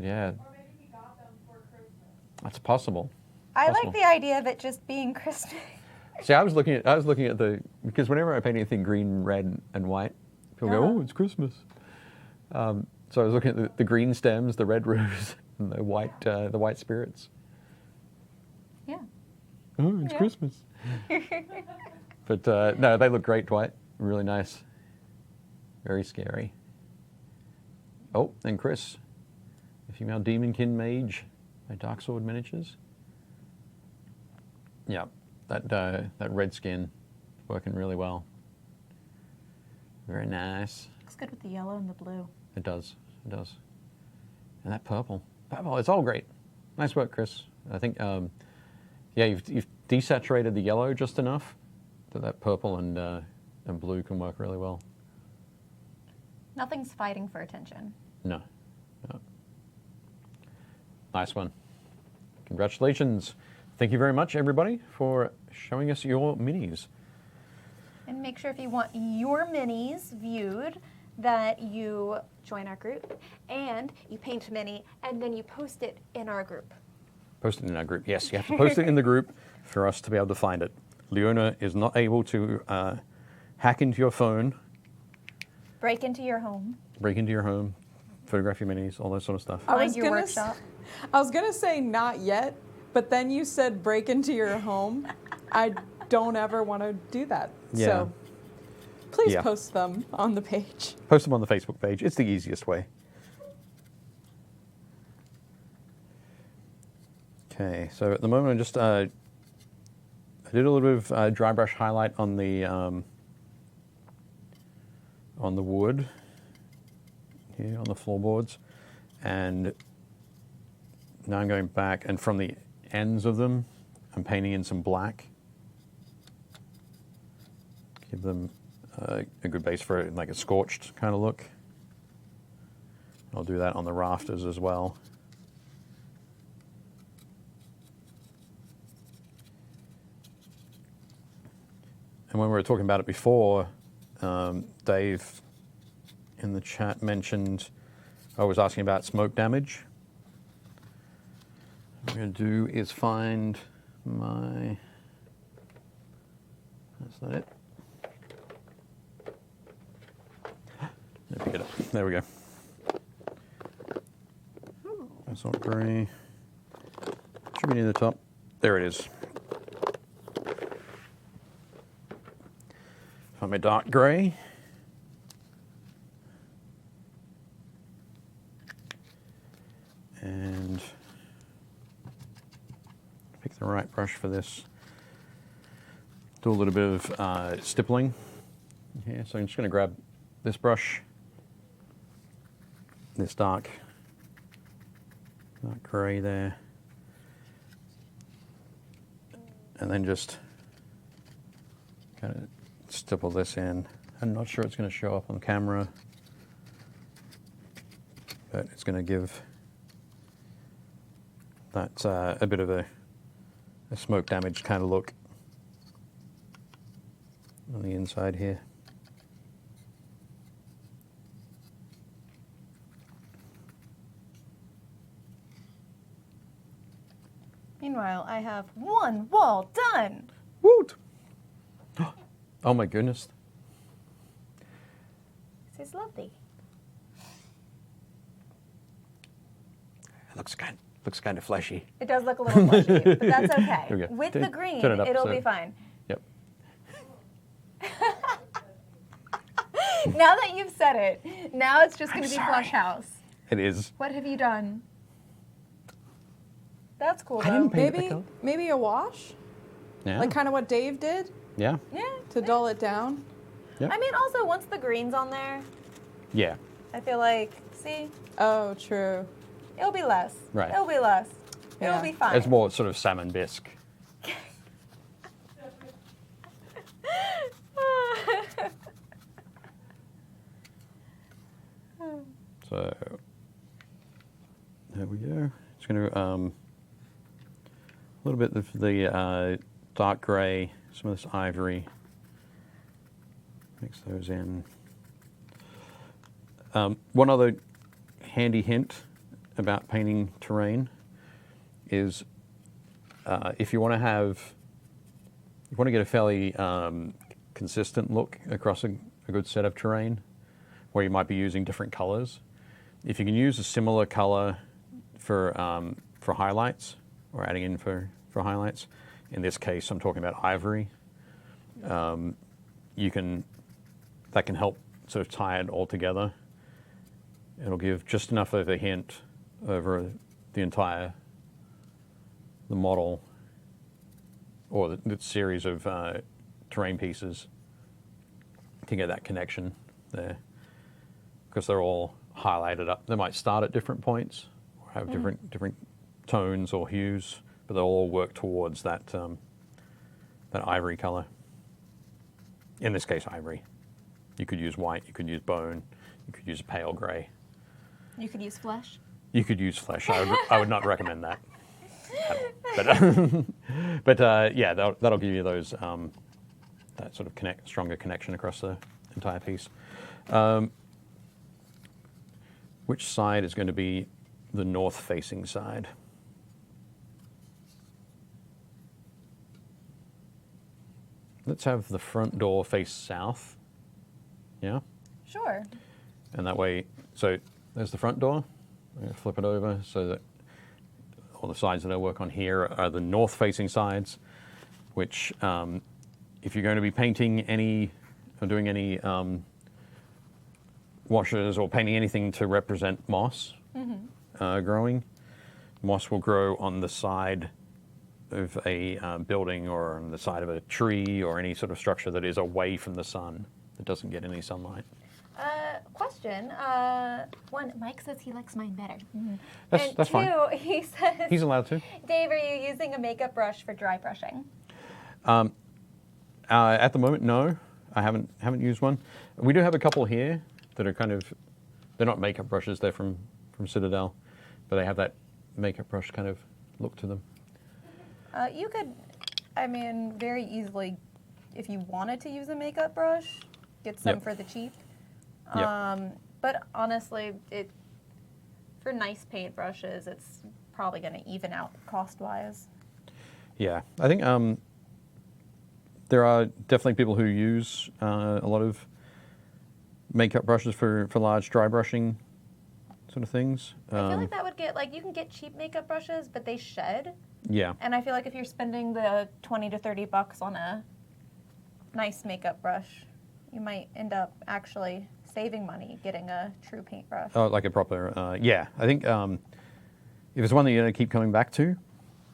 yeah. Or maybe he got them for Christmas. That's possible. I like the idea of it just being Christmas. See, I was looking at because whenever I paint anything green, red, and white, people go, oh, it's Christmas. So I was looking at the green stems, the red rose, and the white spirits. Yeah. Oh, it's Christmas. But no, they look great, Dwight. Really nice. Very scary. Oh, and Chris, the female demonkin mage by Darksword Miniatures. Yeah, that red skin working really well. Very nice. Looks good with the yellow and the blue. It does. And that purple, it's all great. Nice work, Chris. I think, yeah, you've desaturated the yellow just enough that purple and blue can work really well. Nothing's fighting for attention. No. Nice one. Congratulations. Thank you very much, everybody, for showing us your minis. And make sure if you want your minis viewed that you join our group and you paint a mini and then you post it in our group. Post it in our group. Yes, you have to post it in the group for us to be able to find it. Leona is not able to hack into your phone. Break into your home. Break into your home, photograph your minis, all that sort of stuff. I was Find your gonna workshop. I was gonna say not yet, but then you said break into your home. I don't ever want to do that. Yeah. So please Yeah. post them on the page. Post them on the Facebook page. It's the easiest way. Okay, so at the moment I did a little bit of dry brush highlight on the wood here on the floorboards, and now I'm going back, and from the ends of them, I'm painting in some black. Give them a good base for like a scorched kind of look. I'll do that on the rafters as well. And when we were talking about it before, Dave in the chat mentioned, I was asking about smoke damage. What I'm going to do is find my, that's not it. Let me pick it up. There we go. That's not grey. Should be near the top. There it is. Find my dark grey. And pick the right brush for this. Do a little bit of stippling here. So I'm just going to grab this brush, this dark grey there, and then just kind of stipple this in. I'm not sure it's going to show up on camera, but it's going to give that a bit of a smoke damage kind of look on the inside here. Meanwhile, I have one wall done. Woot! Oh my goodness. This is lovely. It looks kind of fleshy. It does look a little fleshy, but that's okay. Here we go. With the green, Turn it up, it'll so- be fine. Yep. Now that you've said it, now it's just going to be sorry. Flush House. It is. What have you done? That's cool, I though. didn't paint the Maybe color. maybe a wash, Yeah. like kind of what Dave did Yeah. Yeah. to dull it down. Yeah. I mean, also, once the green's on there, Yeah. I feel like, see, Oh, true. it'll be less. Right. It'll be less. Yeah. It'll be fine. It's more sort of salmon bisque. So there we go. Just going to a little bit of the dark grey, some of this ivory. Mix those in. One other handy hint about painting terrain is if you want to get a fairly consistent look across a good set of terrain, where you might be using different colors. If you can use a similar color for highlights, or adding in for highlights, in this case I'm talking about ivory, that can help sort of tie it all together. It'll give just enough of a hint over the model, or the series of terrain pieces, to get that connection there, because they're all highlighted up. They might start at different points, or have different tones or hues, but they'll all work towards that that ivory color. In this case, ivory. You could use white, you could use bone, you could use pale gray. You could use flesh. You could use flesh. I would not recommend that. But yeah, that'll give you those that sort of stronger connection across the entire piece. Which side is going to be the north-facing side? Let's have the front door face south. Yeah? Sure. And that way, so there's the front door. I'm going to flip it over so that or the sides that I work on here are the north-facing sides, which if you're going to be painting any or doing any washes or painting anything to represent moss growing, moss will grow on the side of a building or on the side of a tree or any sort of structure that is away from the sun, that doesn't get any sunlight. Question. One, Mike says he likes mine better. That's and fine. two, he says, He's allowed to. Dave, are you using a makeup brush for dry brushing? At the moment, no. I haven't used one. We do have a couple here that are kind of, they're not makeup brushes, they're from Citadel, but they have that makeup brush kind of look to them. You could, I mean, very easily, if you wanted to use a makeup brush, get some Yep. for the cheap. Yep. But honestly, for nice paint brushes, it's probably going to even out cost-wise. Yeah, I think there are definitely people who use a lot of makeup brushes for large dry brushing sort of things. I feel like that would get, like, you can get cheap makeup brushes, but they shed. Yeah, And I feel like if you're spending the $20 to $30 on a nice makeup brush, you might end up actually saving money getting a true paintbrush. oh, like a proper, yeah. I think if it's one that you're going to keep coming back to,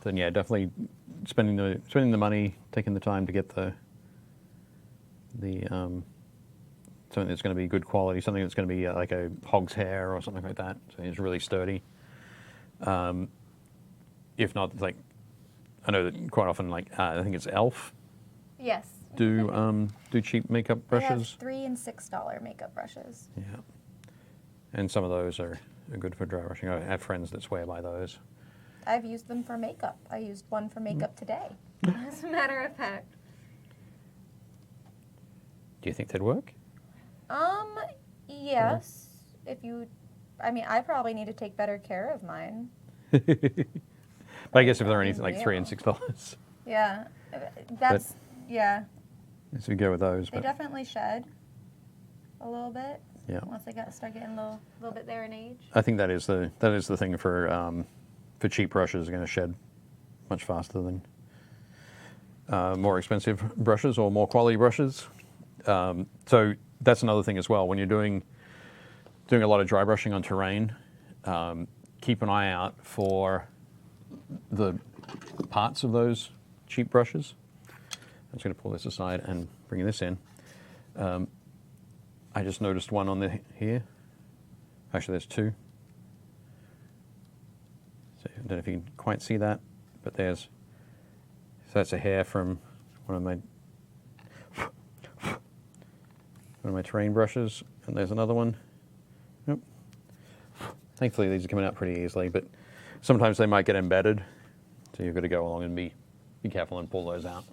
then yeah, definitely spending the money, taking the time to get the something that's going to be good quality, something that's going to be like a hog's hair or something like that, so it's really sturdy. If not, like, I know that quite often, like I think it's Elf Yes. do cheap makeup They have brushes. $3 and $6 makeup brushes. Yeah, and some of those are good for dry brushing. I have friends that swear by those. I've used them for makeup. I used one for makeup today, as a matter of fact. Do you think they'd work? Yes. If you, I mean, I probably need to take better care of mine. But I guess if they're anything like $3 and $6, Yeah. That's, yeah. so we go with those. They But definitely shed a little bit. yeah, Once they start getting a little bit there in age. I think that is the thing for cheap brushes. Are going to shed much faster than more expensive brushes or more quality brushes. So that's another thing as well. When you're doing a lot of dry brushing on terrain, keep an eye out for the parts of those cheap brushes. I'm just going to pull this aside and bring this in. I just noticed one on here. Actually, there's two. So I don't know if you can quite see that, but so that's a hair from one of my terrain brushes, and there's another one. Nope. Thankfully, these are coming out pretty easily, but sometimes they might get embedded, so you've got to go along and be careful and pull those out.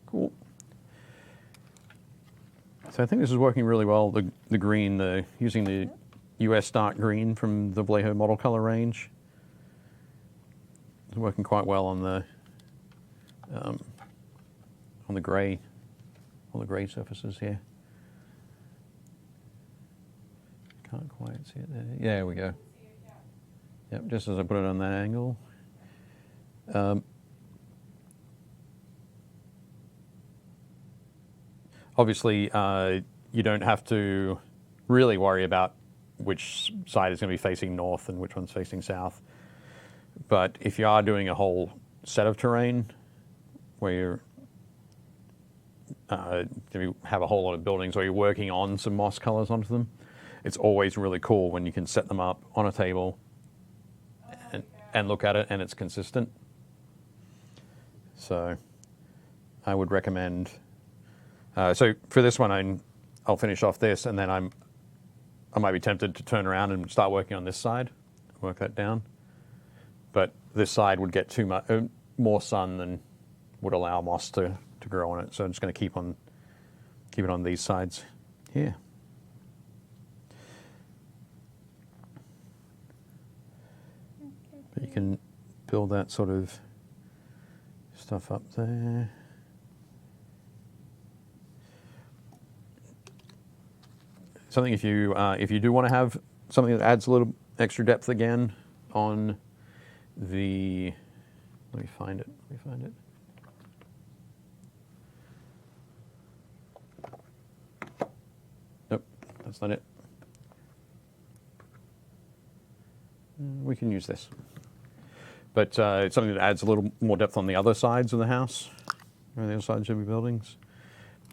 Cool. So I think this is working really well. The green, using the US dark green from the Vallejo model color range. It's working quite well on the gray, all the gray surfaces here. Can't quite see it there. Yeah, there we go. Yep, just as I put it on that angle. Obviously, you don't have to really worry about which side is going to be facing north and which one's facing south. But if you are doing a whole set of terrain where you have a whole lot of buildings or you're working on some moss colors onto them, it's always really cool when you can set them up on a table and look at it and it's consistent. So I would recommend, so for this one I'll finish off this and then I might be tempted to turn around and start working on this side, work that down. But this side would get too much more sun than would allow moss to grow on it. So I'm just going to keep it on these sides here. But you can build that sort of stuff up there. Something if you do want to have something that adds a little extra depth again on the, let me find it. Nope, that's not it. We can use this. But it's something that adds a little more depth on the other sides of the house, or the other sides of your buildings.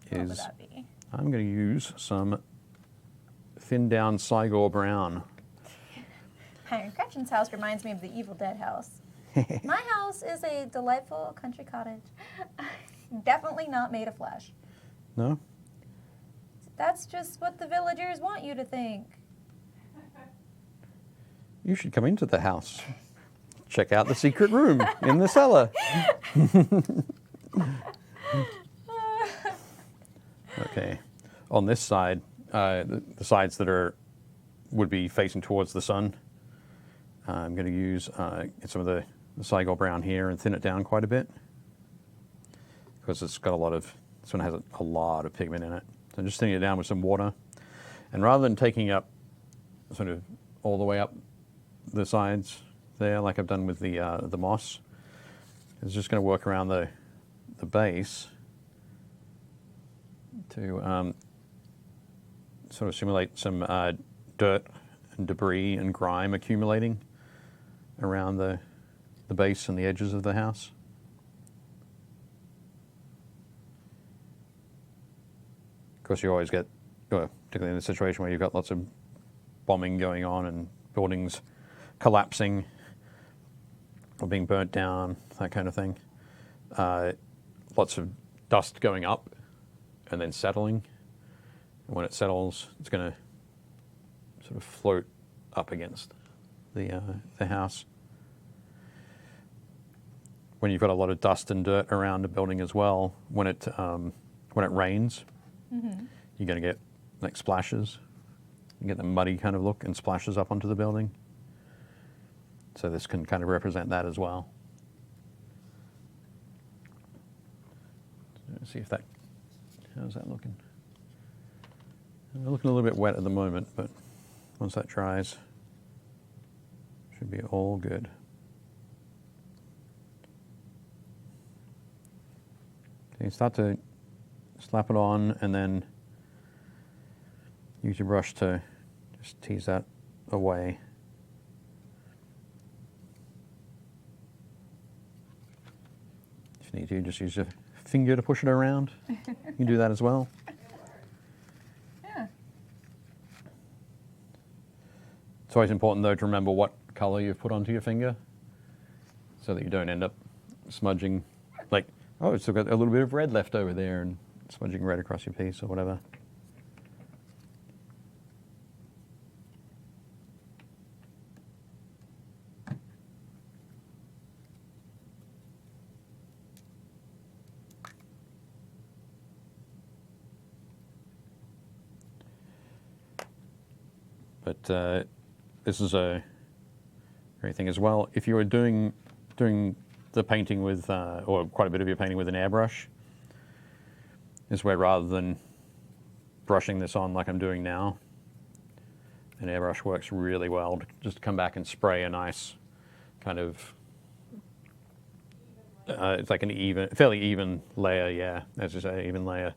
What would that be? I'm going to use some thinned down Sigor brown. Gretchen's house reminds me of the Evil Dead house. My house is a delightful country cottage. Definitely not made of flesh. No? That's just what the villagers want you to think. You should come into the house. Check out the secret room in the cellar. Okay. On this side, the sides that would be facing towards the sun, I'm going to use some of the Sigor brown here and thin it down quite a bit, because it's got this one has a lot of pigment in it. So I'm just thinning it down with some water. And rather than taking up sort of all the way up the sides there, like I've done with the moss, it's just going to work around the base to sort of simulate some dirt and debris and grime accumulating around the base and the edges of the house. Of course, you always get, particularly in a situation where you've got lots of bombing going on and buildings collapsing or being burnt down, that kind of thing. Lots of dust going up and then settling. And when it settles, it's going to sort of float up against the house. When you've got a lot of dust and dirt around a building as well, when it rains, you're going to get like splashes. You get the muddy kind of look and splashes up onto the building. So this can kind of represent that as well. Let's see how's that looking? Looking a little bit wet at the moment, but once that dries, should be all good. Okay, start to slap it on and then use your brush to just tease that away. If you need to, just use your finger to push it around. You can do that as well. Yeah. It's always important, though, to remember what color you've put onto your finger so that you don't end up smudging, like, oh, it's still got a little bit of red left over there and smudging red across your piece or whatever. But this is a great thing as well. If you were doing the painting with, or quite a bit of your painting with an airbrush, is where rather than brushing this on like I'm doing now, an airbrush works really well to just come back and spray a nice kind of, it's like an fairly even layer, yeah, as you say, even layer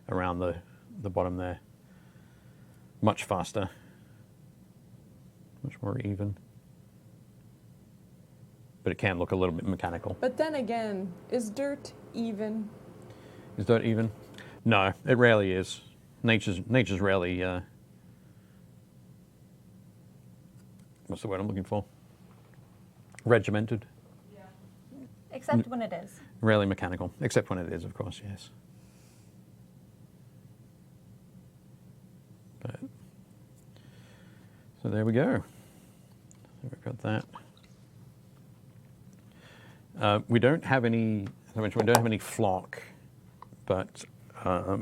around the bottom there. Much faster. Much more even. But it can look a little bit mechanical. But then again, is dirt even? Is dirt even? No, it rarely is. Nature's rarely, what's the word I'm looking for? Regimented. Yeah. Except when it is. Rarely mechanical, except when it is, of course, yes. But, so there we go. We've got that. We don't have any, as I mentioned, we don't have any flock, but I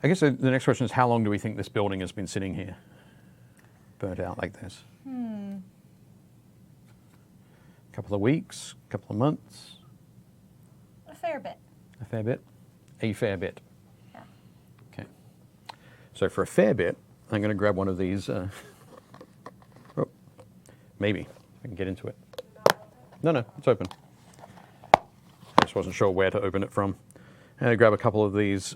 guess the next question is, how long do we think this building has been sitting here, burnt out like this? A couple of weeks, a couple of months? A fair bit. A fair bit? A fair bit. Yeah. Okay. So for a fair bit, I'm going to grab one of these. Oh, maybe I can get into it. No, it's open. I just wasn't sure where to open it from. I'm going to grab a couple of these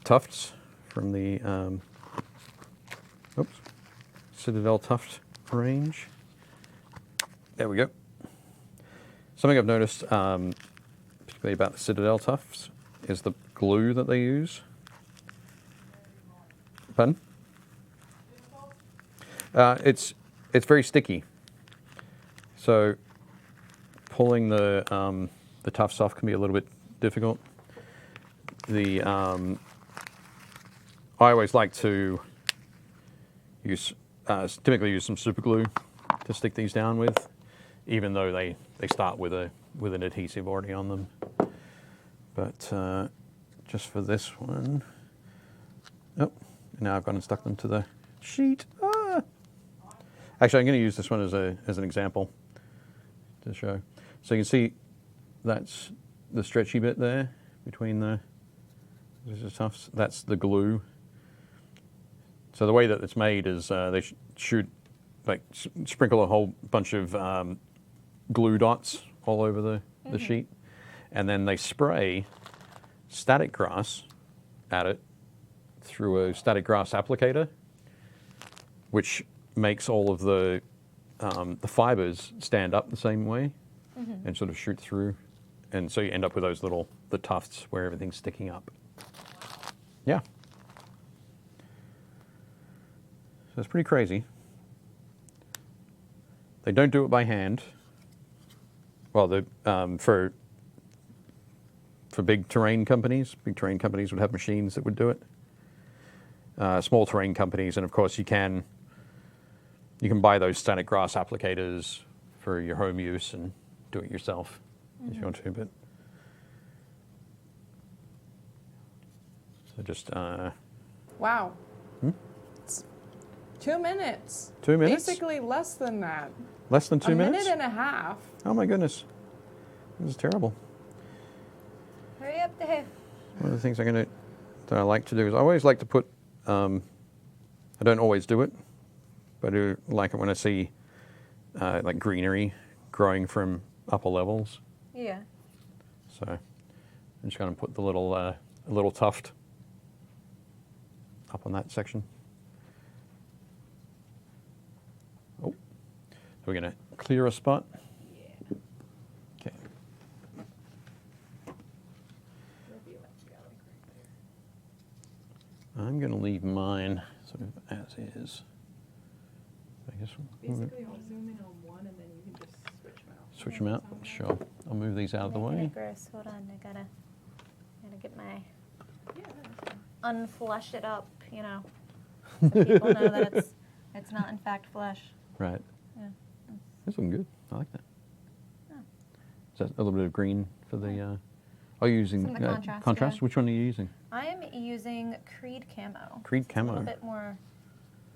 tufts from the Citadel tuft range. There we go. Something I've noticed, particularly about the Citadel tufts, is the glue that they use. Pardon? It's very sticky. So pulling the tufts off can be a little bit difficult. I always like to typically use some super glue to stick these down with, even though they start with an adhesive already on them. But just for this one, now I've gone and stuck them to the sheet. Actually, I'm going to use this one as an example to show. So you can see that's the stretchy bit there between the tufts. That's the glue. So the way that it's made is they shoot, sprinkle a whole bunch of glue dots all over the sheet, and then they spray static grass at it through a static grass applicator, which makes all of the fibers stand up the same way and sort of shoot through, and so you end up with the tufts where everything's sticking up. Yeah. So it's pretty crazy. They don't do it by hand. Well, for big terrain companies would have machines that would do it. Small terrain companies, and of course you can buy those static grass applicators for your home use and do it yourself if you want to. But so just Wow. It's 2 minutes. 2 minutes? Basically less than that. Less than 2 minutes? A minute and a half. Oh my goodness, this is terrible. Hurry up, Dave. One of the things that I like to do is I always like to put. I don't always do it, but I do like it when I see like greenery growing from upper levels. Yeah. So I'm just going to put the little tuft up on that section. Oh, so we're going to clear a spot. Yeah. Okay. I'm going to leave mine sort of as is. I guess Basically, I'll zoom in on one and then you can just switch them out. switch them out. Sure. I'll move these out of the Making way. it gross. Hold on, I gotta get my Yeah, that's fine. unflesh it up, so people know that it's not in fact flesh. Right. Yeah. That's looking good. I like that. Yeah. Is that a little bit of green for the? Are you using Some of the contrast, contrast? yeah. Which one are you using? I am using Creed Camo. Creed It's a Camo. little bit more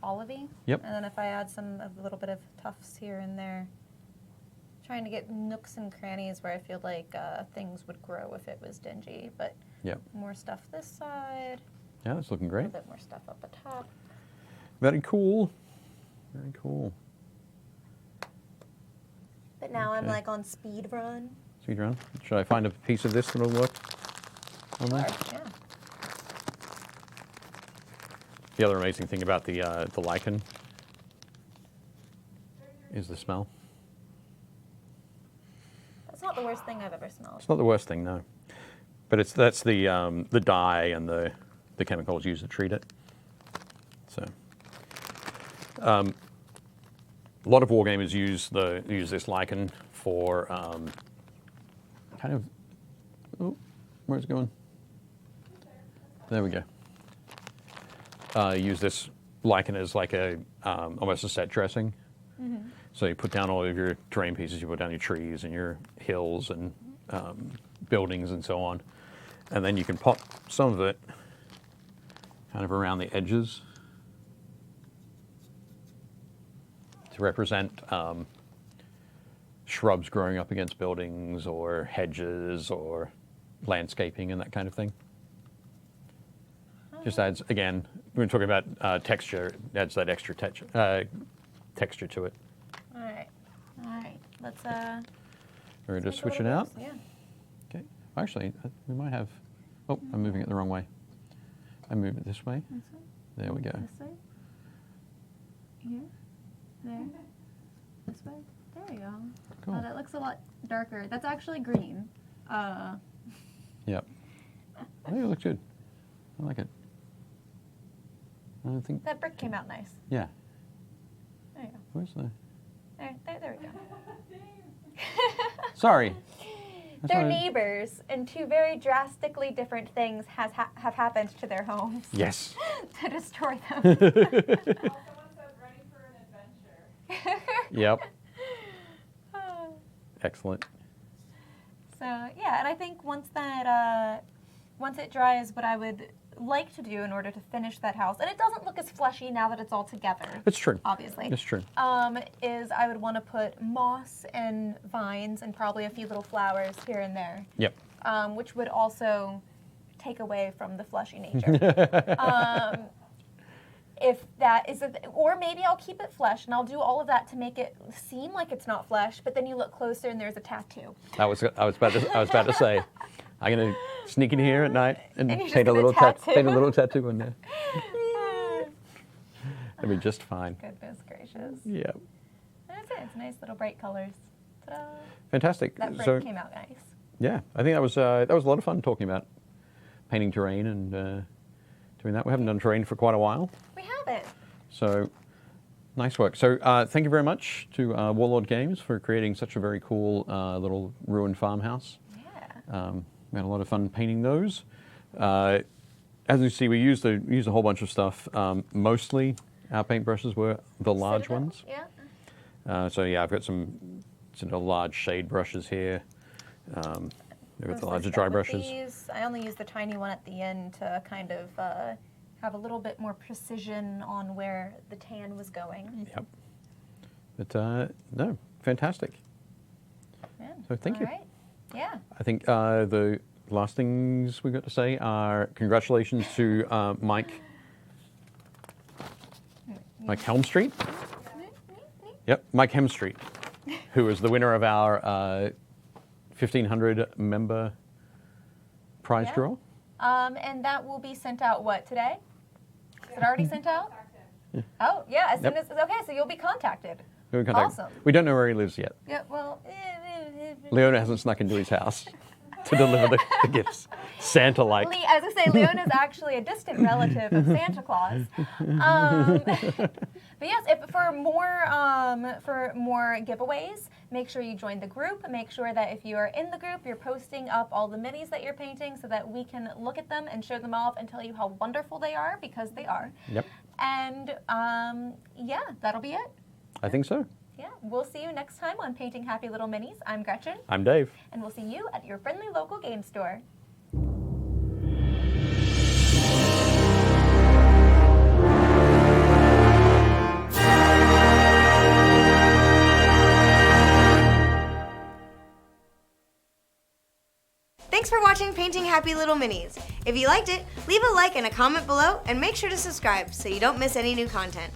olivey. Yep. And then if I add a little bit of tufts here and there, trying to get nooks and crannies where I feel like things would grow if it was dingy, but Yep. more stuff this side, Yeah, that's looking a great. little bit more stuff up the top. Very cool. Very cool. But now I'm Okay. like on speed run. Speed run. Should I find a piece of this that'll work on there? Yeah. The other amazing thing about the lichen is the smell. That's not the worst thing I've ever smelled. It's not the worst thing, no. But that's the dye and the chemicals used to treat it. So, a lot of wargamers use this lichen for kind of. Oh, where's it going? There we go. Use this lichen as like almost a set dressing. Mm-hmm. So you put down all of your terrain pieces, you put down your trees and your hills and buildings and so on. And then you can pop some of it kind of around the edges to represent shrubs growing up against buildings or hedges or landscaping and that kind of thing. Huh. Just adds, again, when we're talking about texture, it adds that extra texture to it. All right. Let's We're going to make a switch it little out. bit- Yeah. Okay. Actually, we might have. Oh, I'm moving it the wrong way. I move it this way. This way. There we go. This way. Here. There. This way. There we go. Cool. Oh, that looks a lot darker. That's actually green. Yep. I think it looks good. I like it. I think. That brick came out nice. Yeah. There you go. Where's the? There we go. Sorry. That's They're why- neighbors, and two very drastically different things have happened to their homes Yes. to destroy them. Oh, someone said ready for an adventure. Yep. Excellent. So yeah, and I think once it dries, what I would like to do in order to finish that house, and it doesn't look as fleshy now that it's all together. It's true. Obviously. It's true. Is I would want to put moss and vines and probably a few little flowers here and there, Yep. which would also take away from the fleshy nature. If that is, or maybe I'll keep it flesh and I'll do all of that to make it seem like it's not flesh, but then you look closer and there's a tattoo. I was about to say, I'm gonna sneak in here at night and And you're just paint a gonna little tattoo. paint a little tattoo in there. That'd be just fine. Goodness gracious. Yeah. That's it. It's nice little bright colors. Ta-da. Fantastic. That brick So came out nice. yeah, I think that was a lot of fun talking about painting terrain and doing that. We haven't done terrain for quite a while, We have it. so nice work. So thank you very much to Warlord Games for creating such a very cool little ruined farmhouse. Yeah. We had a lot of fun painting those. As you see, we used a whole bunch of stuff. Mostly our paintbrushes were the large Citadel, ones. Yeah. So yeah, I've got some sort of large shade brushes here. We've got the Mostly larger stuck dry with brushes. these. I only use the tiny one at the end to kind of have a little bit more precision on where the tan was going. Yep. But no, fantastic. Yeah. So thank you. All right. Yeah. I think the last things we got to say are congratulations to Mike Helmstreet. Yep, Mike Hemstreet, who is the winner of our 1,500 member prize Yeah. draw. And that will be sent out what today? Is it already sent out? Yeah. Oh yeah. As soon Yep. as okay, so you'll be contacted. Who we contact. Awesome. We don't know where he lives yet. Yeah. Well. Leona hasn't snuck into his house to deliver the gifts. Santa-like. As I say, Leona's actually a distant relative of Santa Claus. But yes, if for more giveaways, make sure you join the group. Make sure that if you are in the group, you're posting up all the minis that you're painting so that we can look at them and show them off and tell you how wonderful they are, because they are. Yep, And yeah, that'll be it. I think so. Yeah, we'll see you next time on Painting Happy Little Minis. I'm Gretchen, I'm Dave. and we'll see you at your friendly local game store. Thanks for watching Painting Happy Little Minis. If you liked it, leave a like and a comment below, and make sure to subscribe so you don't miss any new content.